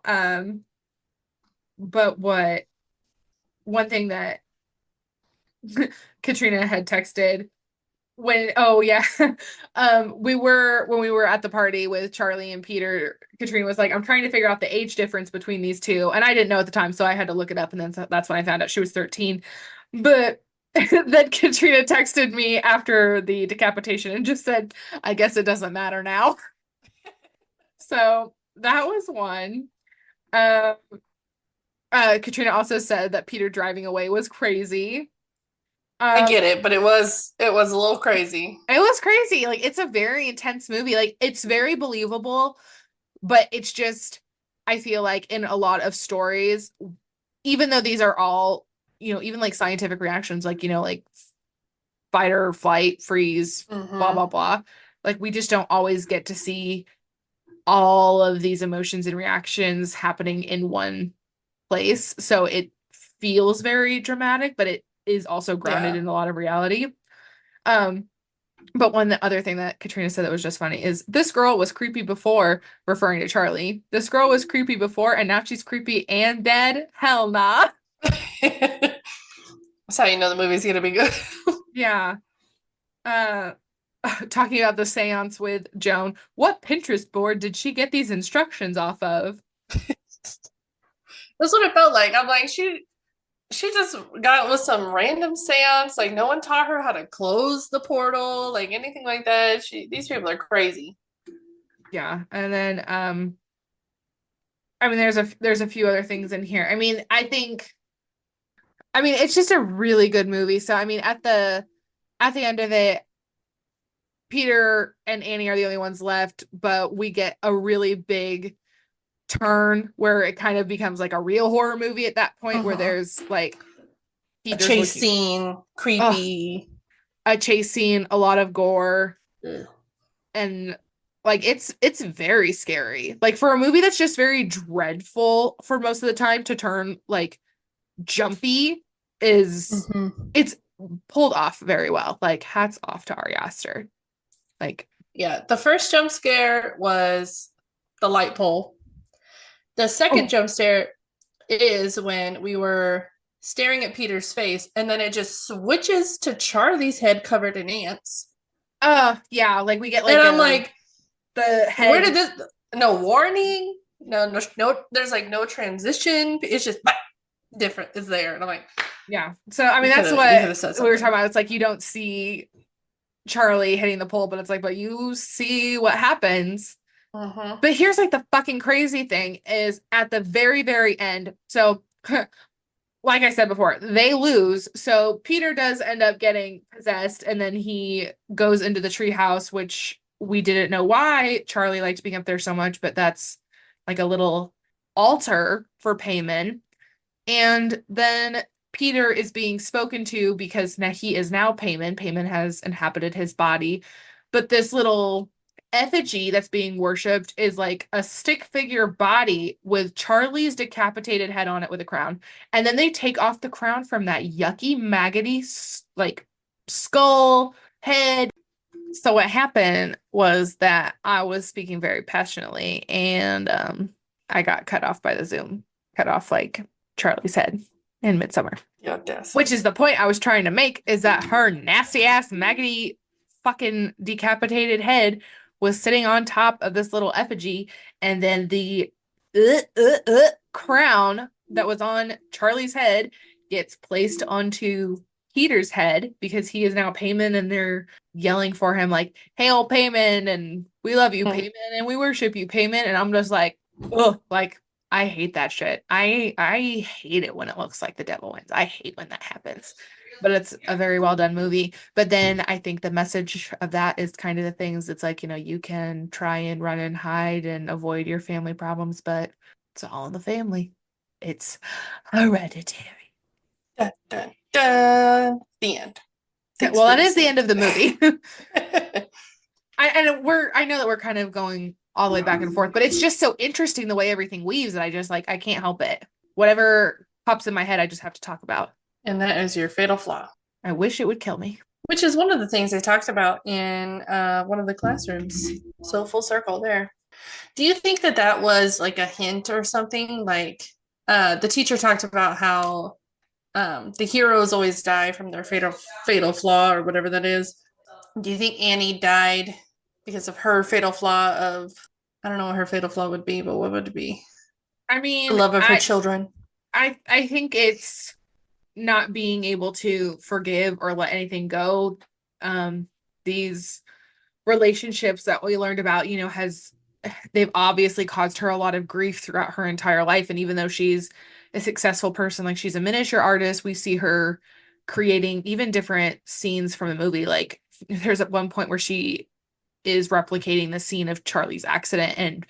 But what one thing that Katrina had texted when oh yeah we were when we were at the party with Charlie and Peter, Katrina was like, I'm trying to figure out the age difference between these two, and I didn't know at the time, so I had to look it up, and then that's when I found out she was 13. But then Katrina texted me after the decapitation and just said, I guess it doesn't matter now. So that was one. uh, Katrina also said that Peter driving away was crazy. I get it, but it was a little crazy. It was crazy. Like, it's a very intense movie. Like, it's very believable, but it's just, I feel like in a lot of stories, even though these are all, even like scientific reactions, like, like fight or flight, freeze, blah, Mm-hmm. blah, blah. Like, we just don't always get to see all of these emotions and reactions happening in one place. So it feels very dramatic, but it is also grounded Yeah. in a lot of reality. Um, But one other thing that Katrina said that was just funny is this girl was creepy before, referring to Charlie. This girl was creepy before, and now she's creepy and dead. Hell nah. That's how you know the movie's gonna be good. Yeah. Uh, talking about the seance with Joan. What Pinterest board did she get these instructions off of? That's what it felt like. I'm like, she just got with some random seance. Like no one taught her how to close the portal, like anything like that. These people are crazy. Yeah. And then I mean there's a few other things in here. I mean it's just a really good movie. So I mean at the end of it, Peter and Annie are the only ones left, but we get a really big turn where it kind of becomes like a real horror movie at that point, where Mm-hmm. there's like A Peter's chase looking, scene, oh, creepy. a chase scene, a lot of gore, Ugh. and like it's very scary. Like for a movie that's just very dreadful for most of the time to turn like jumpy is Mm-hmm. it's pulled off very well. Like hats off to Ari Aster. Like Yeah, the first jump scare was the light pole. The second oh jump scare is when we were staring at Peter's face, and then it just switches to Charlie's head covered in ants. yeah, like we get And like I'm like, the where head. did this? No warning. No. There's like no transition. It's just different. Is there? And I'm like, Yeah. So I mean that's you could what have said we were talking something. about. It's like you don't see Charlie hitting the pole, but it's like, but you see what happens. Mm-hmm. But here's like the fucking crazy thing is at the very, very end. So like I said before, they lose. So Peter does end up getting possessed, and then he goes into the treehouse, which we didn't know why Charlie liked being up there so much, but that's like a little altar for payment. And then Peter is being spoken to because now he is now Payman. Payman has inhabited his body. But this little effigy that's being worshipped is like a stick figure body with Charlie's decapitated head on it with a crown. And then they take off the crown from that yucky, maggoty, like skull head. So what happened was that I was speaking very passionately, and I got cut off by the Zoom, cut off like Charlie's head in Midsummer. Yeah, yes. Which is the point I was trying to make, is that her nasty ass maggoty fucking decapitated head was sitting on top of this little effigy, and then the crown that was on Charlie's head gets placed onto Peter's head because he is now Payman, and they're yelling for him like, "Hail Payman!" and "We love you, Mm. Payman!" and "We worship you, Payman!" and I'm just like, oh, like I hate that shit. I hate it when it looks like the devil wins. I hate when that happens. But it's a very well done movie. But then I think the message of that is kind of the things, it's like, you can try and run and hide and avoid your family problems, but it's all in the family. It's hereditary. Dun, dun, The end. Thanks Well, for that is the listening. end of the movie. I know that we're kind of going all the way back and forth, but it's just so interesting the way everything weaves that I just like I can't help it. Whatever pops in my head, I just have to talk about. And that is your fatal flaw, I wish it would kill me. which is one of the things they talked about in one of the classrooms. So full circle there. Do you think that that was like a hint or something? Like the teacher talked about how the heroes always die from their fatal flaw or whatever that is. Do you think Annie died because of her fatal flaw of I don't know what her fatal flaw would be, but what would it be? I The mean, love of her I children. I think it's not being able to forgive or let anything go. These relationships that we learned about, has they've obviously caused her a lot of grief throughout her entire life. And even though she's a successful person, like she's a miniature artist, we see her creating even different scenes from the movie. Like there's at one point where she is replicating the scene of Charlie's accident, and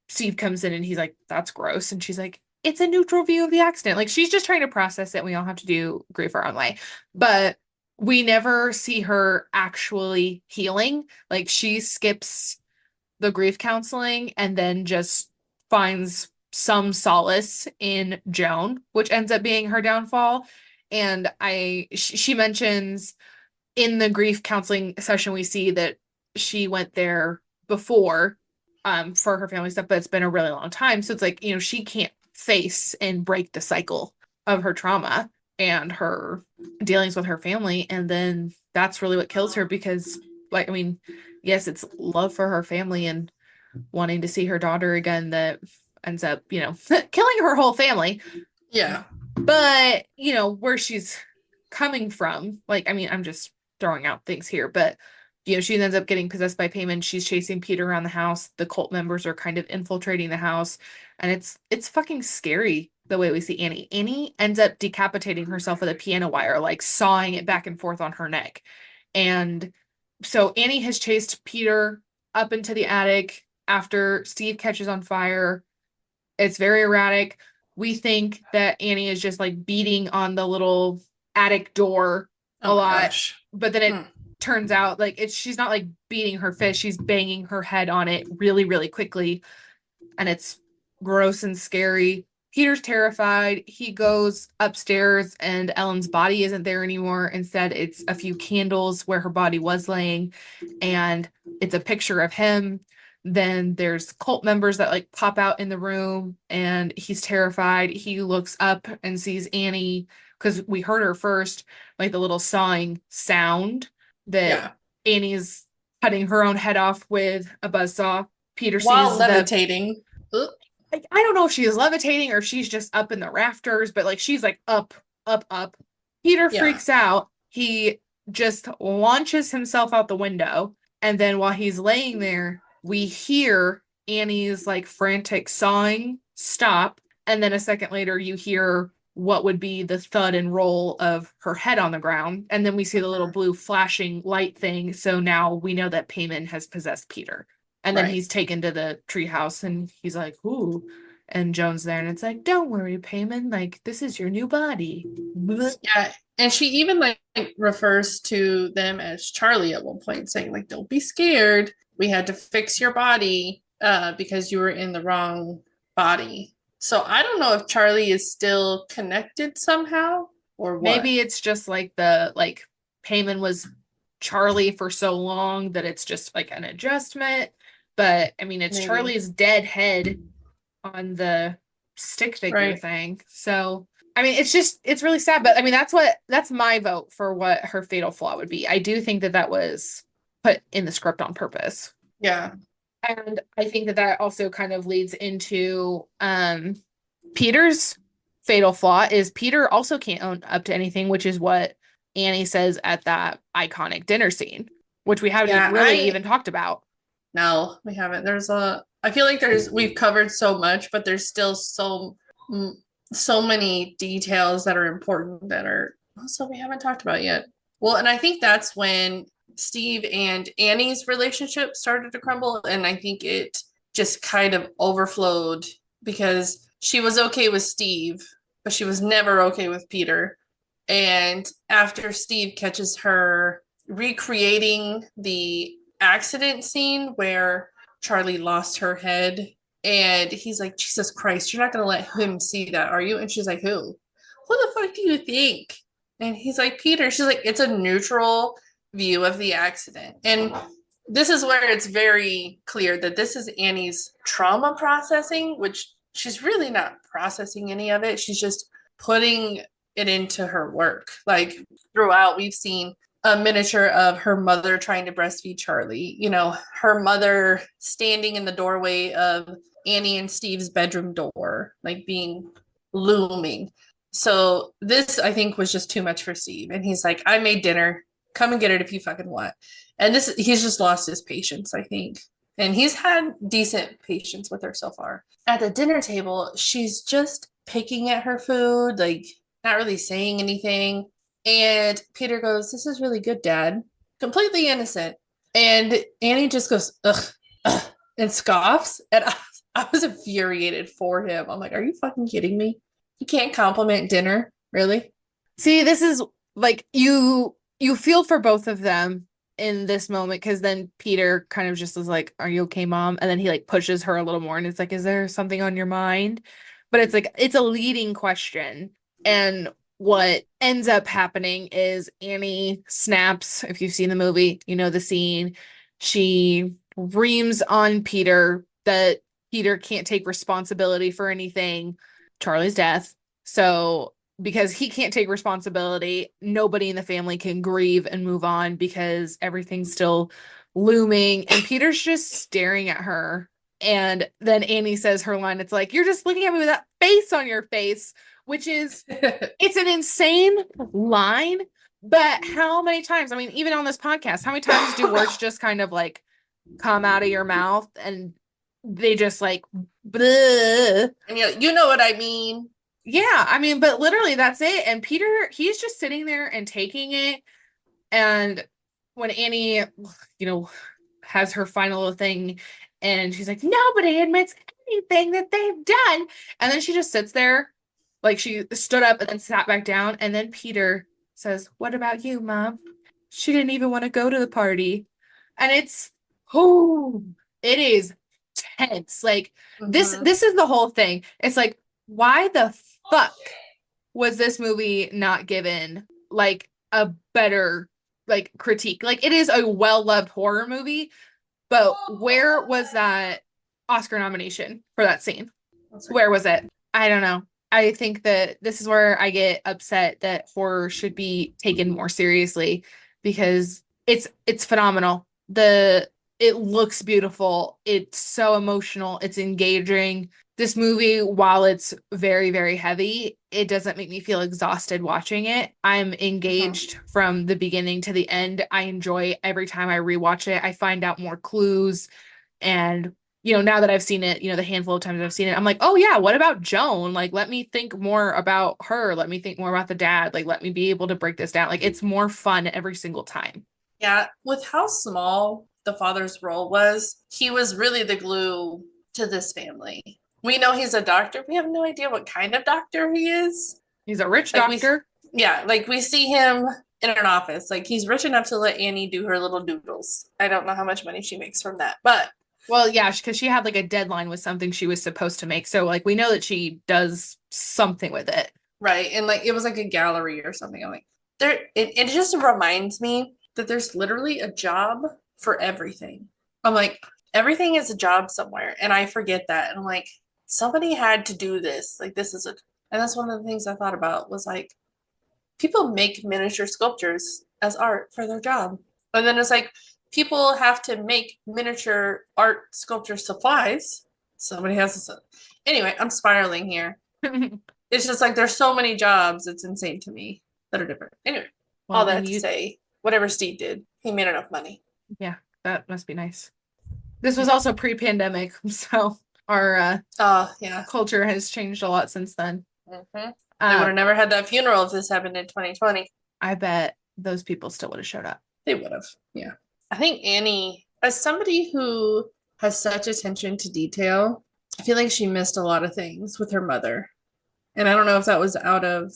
Steve comes in and he's like, "That's gross," and she's like, "It's a neutral view of the accident." Like she's just trying to process it. We all have to do grief our own way, but we never see her actually healing. Like she skips the grief counseling and then just finds some solace in Joan, which ends up being her downfall. And she mentions in the grief counseling session, we see that she went there before for her family stuff, but it's been a really long time. So it's like, she can't face and break the cycle of her trauma and her dealings with her family. And then that's really what kills her because, like, I mean, yes, it's love for her family and wanting to see her daughter again that ends up, killing her whole family. Yeah. But, where she's coming from, like, I mean, I'm just throwing out things here, but she ends up getting possessed by Payman. She's chasing Peter around the house. The cult members are kind of infiltrating the house, and it's fucking scary the way we see Annie. Annie ends up decapitating herself with a piano wire, like sawing it back and forth on her neck. And so Annie has chased Peter up into the attic after Steve catches on fire. It's very erratic. We think that Annie is just like beating on the little attic door a Oh my lot, gosh. but then it turns out like she's not like beating her fist, she's banging her head on it really, really quickly, and it's gross and scary. Peter's terrified. He goes upstairs and Ellen's body isn't there anymore. Instead, it's a few candles where her body was laying, and it's a picture of him. Then there's cult members that like pop out in the room, and he's terrified. He looks up and sees Annie because we heard her first, like the little sawing sound that Yeah. Annie's cutting her own head off with a buzzsaw. Peter While sees the levitating. I don't know if she is levitating or if she's just up in the rafters, but like she's like up, up, up. Peter Yeah. freaks out. He just launches himself out the window. And then while he's laying there, we hear Annie's like frantic sawing stop. And then a second later, you hear what would be the thud and roll of her head on the ground. And then we see the little blue flashing light thing. So now we know that Payman has possessed Peter. And then Right. he's taken to the treehouse and he's like, "Ooh." And Joan's there and it's like, "Don't worry, Payman. Like, this is your new body." Yeah. And she even like refers to them as Charlie at one point, saying, like, don't be scared. We had to fix your body because you were in the wrong body. So I don't know if Charlie is still connected somehow or what. Maybe it's just like the like Payman was Charlie for so long that it's just like an adjustment. But I mean, it's Maybe. Charlie's dead head on the stick figure Right. thing. So I mean, it's really sad. But I mean, that's my vote for what her fatal flaw would be. I do think that that was put in the script on purpose. Yeah. And I think that that also kind of leads into Peter's fatal flaw is Peter also can't own up to anything, which is what Annie says at that iconic dinner scene, which we haven't Yeah. really even talked about. No, we haven't. I feel like we've covered so much, but there's still so many details that are important that are also we haven't talked about yet. Well, and I think that's when Steve and Annie's relationship started to crumble, and I think it just kind of overflowed because she was okay with Steve, but she was never okay with Peter. And after Steve catches her recreating the accident scene where Charlie lost her head, and he's like, Jesus Christ, you're not going to let him see that, are you? And she's like, who? Who the fuck do you think? And he's like, Peter. She's like, it's a neutral view of the accident. And this is where it's very clear that this is Annie's trauma processing, which she's really not processing any of it. She's just putting it into her work. Like throughout, we've seen a miniature of her mother trying to breastfeed Charlie, you know, her mother standing in the doorway of Annie and Steve's bedroom door, like being looming. So this, I think, was just too much for Steve. And he's like, I made dinner. Come and get it if you fucking want. And this, he's just lost his patience, I think. And he's had decent patience with her so far. At the dinner table, she's just picking at her food, like not really saying anything. And Peter goes, this is really good, Dad. Completely innocent. And Annie just goes, ugh, ugh, and scoffs. And I was infuriated for him. I'm like, are you fucking kidding me? You can't compliment dinner, really? See, this is like you feel for both of them in this moment, because then Peter kind of just is like, are you okay, Mom? And then he like pushes her a little more and it's like, is there something on your mind? But it's like, it's a leading question. And what ends up happening is Annie snaps. If you've seen the movie, you know the scene. She reams on Peter that Peter can't take responsibility for anything, Charlie's death. So because he can't take responsibility, nobody in the family can grieve and move on because everything's still looming. And Peter's just staring at her. And then Annie says her line, it's like, you're just looking at me with that face on your face, which is, it's an insane line. But how many times, I mean, even on this podcast, how many times do words just kind of like come out of your mouth and they just like, bleh. And you know what I mean? Yeah, I mean, but literally that's it. And Peter, he's just sitting there and taking it. And when Annie, has her final thing and she's like, nobody admits anything that they've done. And then she just sits there, like she stood up and then sat back down. And then Peter says, what about you, Mom? She didn't even want to go to the party. And it's, it is tense. Like this is the whole thing. It's like, why the fuck was this movie not given like a better like critique? Like it is a well-loved horror movie, but where was that Oscar nomination for that scene? Where was it? I don't know. I think that this is where I get upset that horror should be taken more seriously, because it's phenomenal. It looks beautiful. It's so emotional. It's engaging. This movie, while it's very, very heavy, it doesn't make me feel exhausted watching it. I'm engaged from the beginning to the end. I enjoy every time I rewatch it. I find out more clues. And, now that I've seen it, the handful of times I've seen it, I'm like, oh yeah, what about Joan? Like, let me think more about her. Let me think more about the dad. Like, let me be able to break this down. Like, it's more fun every single time. Yeah, with how small the father's role was, he was really the glue to this family. We know he's a doctor. We have no idea what kind of doctor he is. He's a rich doctor. Like we see him in an office. Like he's rich enough to let Annie do her little doodles. I don't know how much money she makes from that, but well, yeah, because she had like a deadline with something she was supposed to make. So like we know that she does something with it. Right. And like it was like a gallery or something. I'm like, it just reminds me that there's literally a job for everything. I'm like, everything is a job somewhere. And I forget that. And I'm like, somebody had to do this. Like this is and that's one of the things I thought about was like, people make miniature sculptures as art for their job. And then it's like, people have to make miniature art sculpture supplies. Somebody has to. Anyway, I'm spiraling here. It's just like, there's so many jobs. It's insane to me that are different. Anyway, all that to say, whatever Steve did, he made enough money. Yeah, that must be nice. This was also pre-pandemic, so our culture has changed a lot since then. Mm-hmm. They would have never had that funeral if this happened in 2020. I bet those people still would have showed up. They would have, yeah. I think Annie, as somebody who has such attention to detail, I feel like she missed a lot of things with her mother. And I don't know if that was out of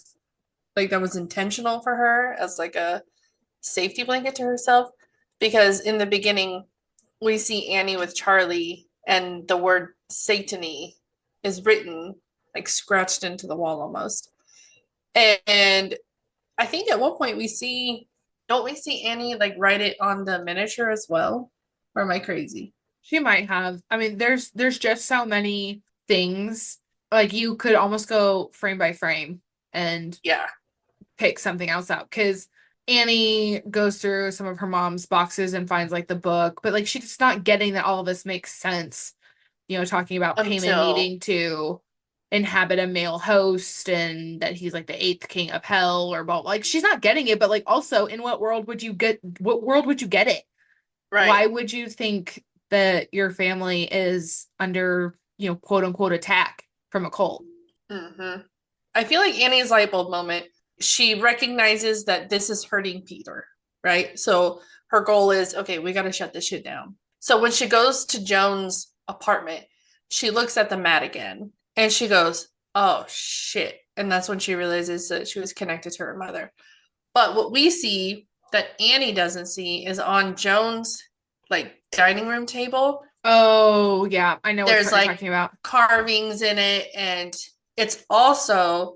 like that was intentional for her as like a safety blanket to herself. Because in the beginning, we see Annie with Charlie, and the word Satany is written like scratched into the wall almost. And I think at one point we see, don't we see Annie like write it on the miniature as well? Or am I crazy? She might have. I mean, there's just so many things. Like you could almost go frame by frame and Yeah. pick something else out because Annie goes through some of her mom's boxes and finds like the book, but like she's not getting that all of this makes sense. You know, talking about Paimon Until needing to inhabit a male host and that he's like the eighth king of hell or blah. Like she's not getting it, but like also in what world would you get it? right. Why would you think that your family is under, you know, quote unquote attack from a cult? Mm-hmm. I feel like Annie's light bulb moment, she recognizes that this is hurting Peter, right? So her goal is, okay, we got to shut this shit down. So when she goes to Joan's apartment, she looks at the mat again and she goes, oh shit. And that's when she realizes that she was connected to her mother. But what we see that Annie doesn't see is on Joan's like dining room table, Oh, yeah, I know what there's part you're like talking about. carvings in it, and it's also,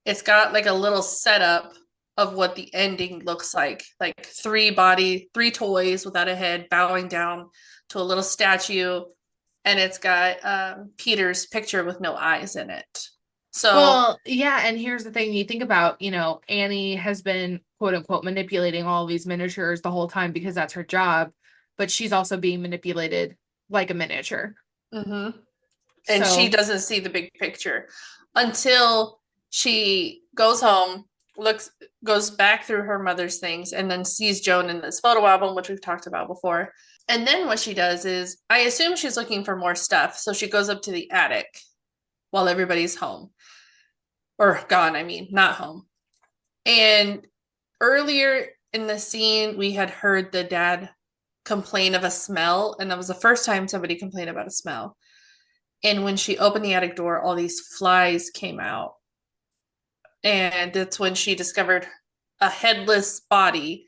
it's got like a little setup of what the ending looks like three toys without a head bowing down to a little statue, and it's got Peter's picture with no eyes in it. So Well, yeah, and here's the thing you think about, you know, Annie has been quote unquote manipulating all these miniatures the whole time because that's her job, but she's also being manipulated like a miniature. mhm. And she So, doesn't see the big picture until she goes home, looks, goes back through her mother's things, and then sees Joan in this photo album, which we've talked about before. And then what she does is, I assume she's looking for more stuff, so she goes up to the attic while everybody's home, or gone, I mean, not home. And earlier in the scene, we had heard the dad complain of a smell, and that was the first time somebody complained about a smell. And when she opened the attic door, all these flies came out. And that's when she discovered a headless body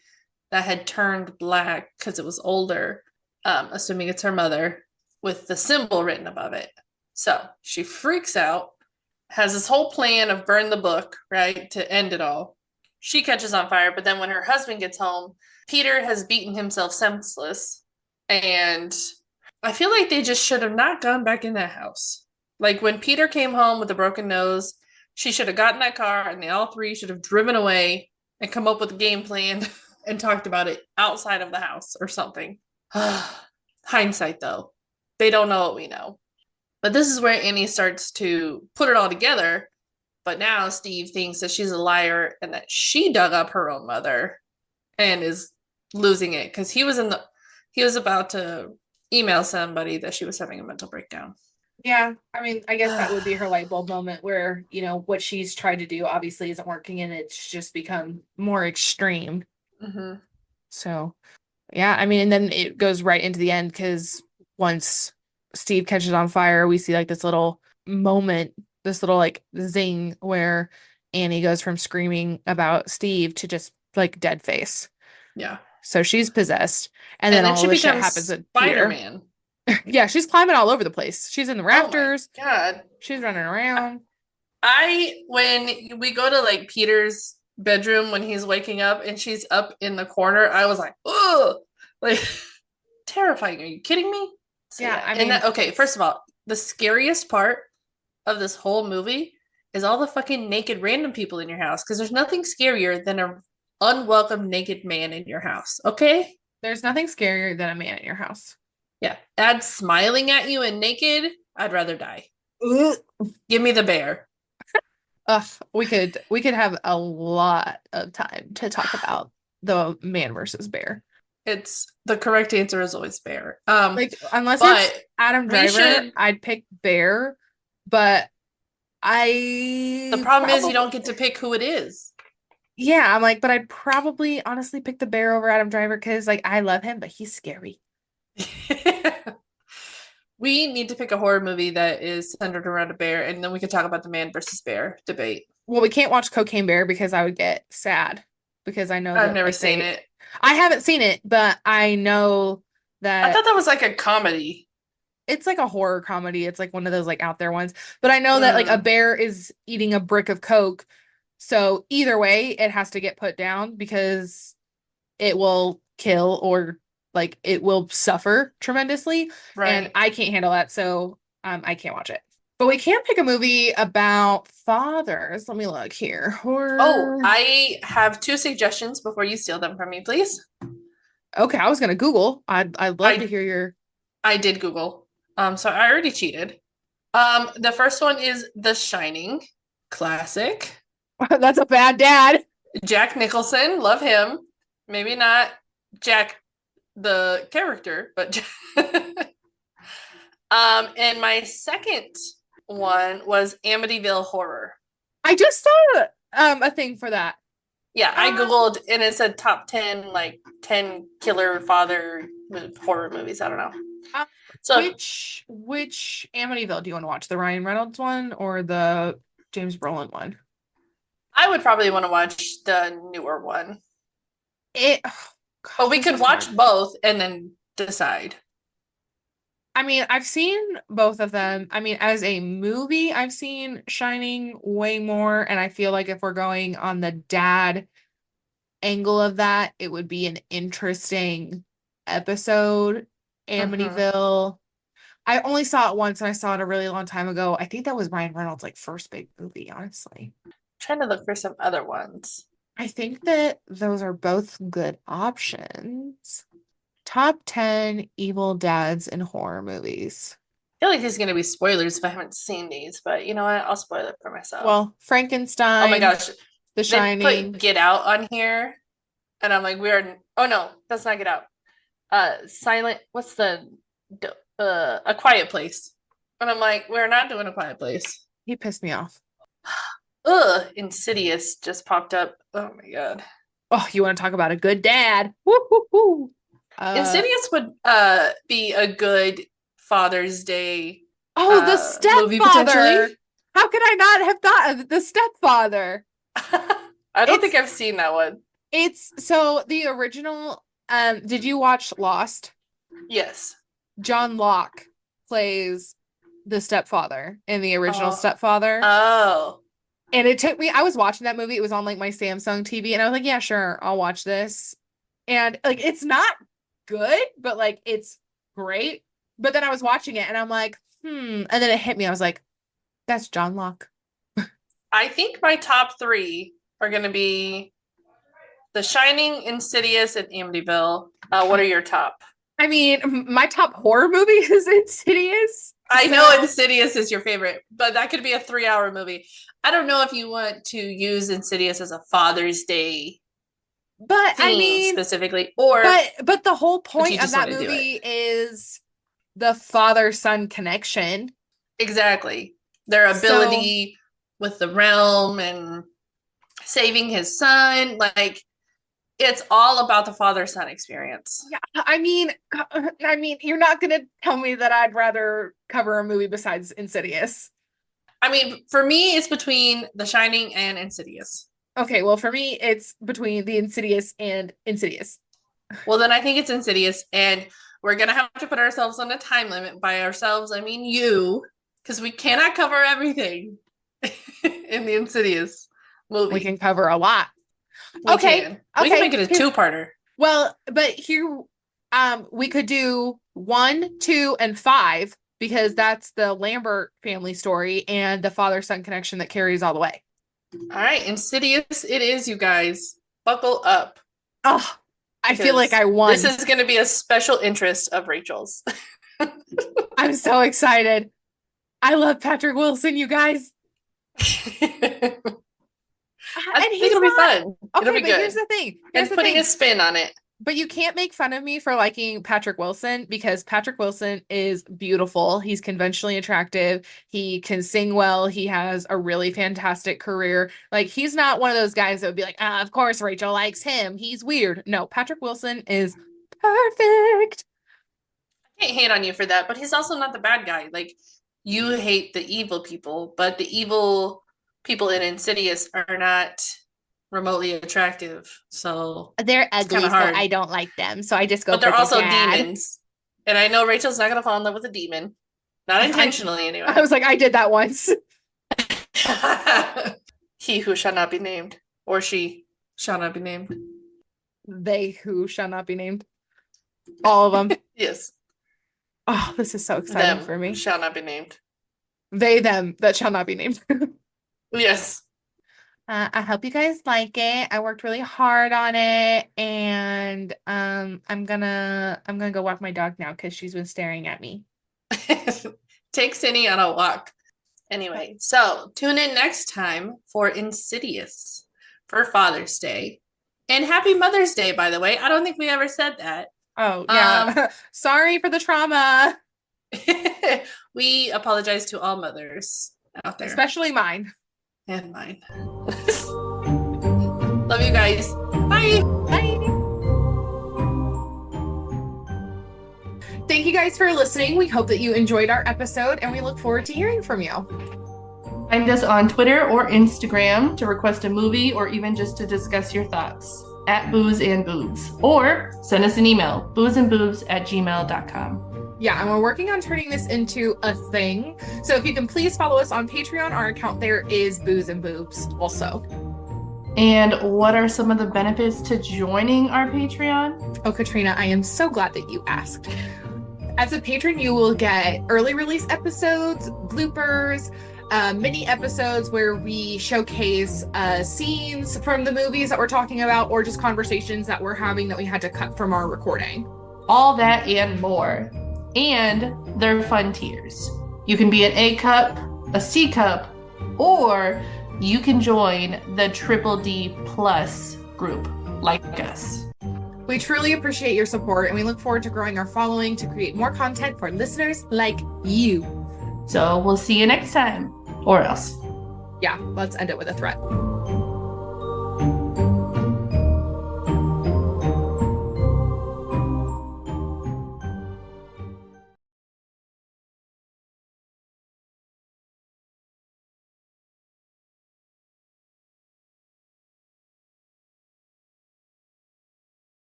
that had turned black because it was older, assuming it's her mother, with the symbol written above it. So she freaks out, has this whole plan of burn the book, right, to end it all. She catches on fire, but then when her husband gets home, Peter has beaten himself senseless. And I feel like they just should have not gone back in that house. Like when Peter came home with a broken nose, she should have gotten that car and they all three should have driven away and come up with a game plan and talked about it outside of the house or something. Hindsight, though, they don't know what we know. But this is where Annie starts to put it all together. But now Steve thinks that she's a liar and that she dug up her own mother and is losing it because he was about to email somebody that she was having a mental breakdown. yeah, I mean, I guess that would be her light bulb moment where, you know, what she's tried to do obviously isn't working and it's just become more extreme. Mm-hmm. So, yeah, I mean, and then it goes right into the end because once Steve catches on fire, we see like this little moment, this little like zing where Annie goes from screaming about Steve to just like dead face. Yeah. So she's possessed. And And then then all she this shit becomes happens with Peter. Spider-Man. Yeah, she's climbing all over the place. She's in the Oh my rafters. God. She's running around. When we go to like Peter's bedroom when he's waking up and she's up in the corner, I was like, oh, like terrifying. Are you kidding me? So Yeah, yeah. I And mean, that, okay, first of all, the scariest part of this whole movie is all the fucking naked random people in your house because there's nothing scarier than a unwelcome naked man in your house. Okay? there's nothing scarier than a man in your house. Yeah. Add smiling at you and naked, I'd rather die. Ugh. Give me the bear. Ugh, we could have a lot of time to talk about the man versus bear. It's the correct answer is always bear. Like, unless it's But Adam we Driver, should. I'd pick bear, but The I problem is you probably, don't get to pick who it is. yeah, I'm like, but I'd probably honestly pick the bear over Adam Driver because like I love him, but he's scary. We need to pick a horror movie that is centered around a bear, and then we can talk about the man versus bear debate. Well, we can't watch Cocaine Bear because I would get sad because I know I've that never like seen it. I haven't seen it, but I know I that thought that was like a comedy. it's like a horror comedy. It's like one of those like out there ones. But I know that like a Mm, bear is eating a brick of Coke. So either way, it has to get put down because it will kill or like it will suffer tremendously. And right. I can't handle that. So I can't watch it. But we can pick a movie about fathers. Let me look here. Oh, Horror. I have two suggestions before you steal them from me, please. Okay, I was gonna Google. I'd love to I hear your I did Google. So I already cheated. The first one is The Shining, classic. that's a bad dad. Jack Nicholson, love him. Maybe not Jack the character, but and my second one was Amityville Horror. I just saw a thing for that. Yeah, I Um, googled and it said top 10 like 10 killer father horror movies. I don't know. um, So which Amityville do you want to watch? The Ryan Reynolds one or the James Brolin one? I would probably want to watch the newer one. It oh, But God, we this could is watch hard. both and then decide. I mean, I've seen both of them. I mean, as a movie, I've seen Shining way more, and I feel like if we're going on the dad angle of that, it would be an interesting episode. Mm-hmm. Amityville. I only saw it once and I saw it a really long time ago. I think that was Ryan Reynolds' like first big movie, honestly. Trying to look for some other ones. I think that those are both good options. Top 10 evil dads in horror movies. I feel like these are going to be spoilers if I haven't seen these, but you know what? I'll spoil it for myself. Well, Oh my Frankenstein, gosh. The They put Shining. Get Out on here, and I'm like, we are. Oh no, that's not Get Out. Silent. What's the A Quiet Place? And I'm like, we're not doing A Quiet Place. He pissed me off. Ugh, Insidious just popped up. Oh my god. Oh, you want to talk about a good dad? Woo, woo, woo. Insidious would be a good Father's Day Oh, the movie potentially. stepfather. How could I not have thought of the stepfather? I don't It's think I've seen that one. it's so the original did you watch Lost? Yes. John Locke plays the stepfather in the original Oh. stepfather. Oh. And it took me, I was watching that movie. It was on like my Samsung TV, and I was like, yeah, sure, I'll watch this. And like it's not good, but like it's great. But then I was watching it and I'm like, and then it hit me. I was like, that's John Locke. I think my top three are going to be The Shining, Insidious, and Amityville. What are your top? I mean, my top horror movie is Insidious. I know So, Insidious is your favorite, but that could be a 3 hour movie. I don't know if you want to use Insidious as a Father's Day but I theme mean, specifically, or but the whole if you point of just that want to do it. movie is the father-son connection. Exactly. Their So, ability with the realm and saving his son. Like, it's all about the father son experience. yeah, I mean, you're not gonna tell me that I'd rather cover a movie besides Insidious. I mean, for me, it's between The Shining and Insidious. Okay, well, for me, it's between the Insidious and Insidious. Well, then I think it's Insidious, and we're gonna have to put ourselves on a time limit. By ourselves, I mean you, because we cannot cover everything in the Insidious We movie. can cover a lot. We Okay, can. We can okay. make it a Here, two-parter. well, but here, we could do 1, 2, and 5 because that's the Lambert family story and the father-son connection that carries all the way. All right, Insidious it is, you guys. Buckle up Oh, I feel like because I this won. is going to be a special interest of Rachel's. I'm so excited. I love Patrick Wilson, you guys. I And think he's it'll be not fun. It'll okay, be but here's good. the thing. Here's And the putting a thing. spin on it. But you can't make fun of me for liking Patrick Wilson because Patrick Wilson is beautiful. He's conventionally attractive. He can sing well. He has a really fantastic career. Like, he's not one of those guys that would be like, of course Rachel likes him. He's weird. No, Patrick Wilson is perfect. can't hate on you for that, but he's also not the bad guy. Like, you hate the evil people, but the evil people in Insidious are not remotely attractive. So they're ugly, so I don't like them. So I just go. But they're for also dad. demons, and I know Rachel's not gonna fall in love with a demon, not intentionally anyway. I was like, I did that once. He who shall not be named, or she shall not be named. They who shall not be named. All of them. Yes. Oh, this is so exciting Them for me. Shall not be named. They, them that shall not be named. Yes. I hope you guys like it. I worked really hard on it, and I'm gonna go walk my dog now because she's been staring at me. Take Cindy on a walk. Anyway, so tune in next time for Insidious for Father's Day. And happy Mother's Day, by the way. I don't think we ever said that. Oh, yeah. Sorry for the trauma. We apologize to all mothers out there. Especially mine. And mine. Love you guys. Bye. Bye. Thank you guys for listening. We hope that you enjoyed our episode, and we look forward to hearing from you. Find us on Twitter or Instagram to request a movie or even just to discuss your thoughts at Booze and Boobs. Or send us an email, boozeandboobs@gmail.com. Yeah, and we're working on turning this into a thing. So if you can please follow us on Patreon, our account there is Booze and Boobs also. And what are some of the benefits to joining our Patreon? Oh, Katrina, I am so glad that you asked. As a patron, you will get early release episodes, bloopers, mini episodes where we showcase scenes from the movies that we're talking about, or just conversations that we're having that we had to cut from our recording. All that and more. And they're fun tiers. You can be an A cup, a C cup, or you can join the Triple D Plus group like us. We truly appreciate your support, and we look forward to growing our following to create more content for listeners like you. So we'll see you next time, or else. Yeah, let's end it with a threat.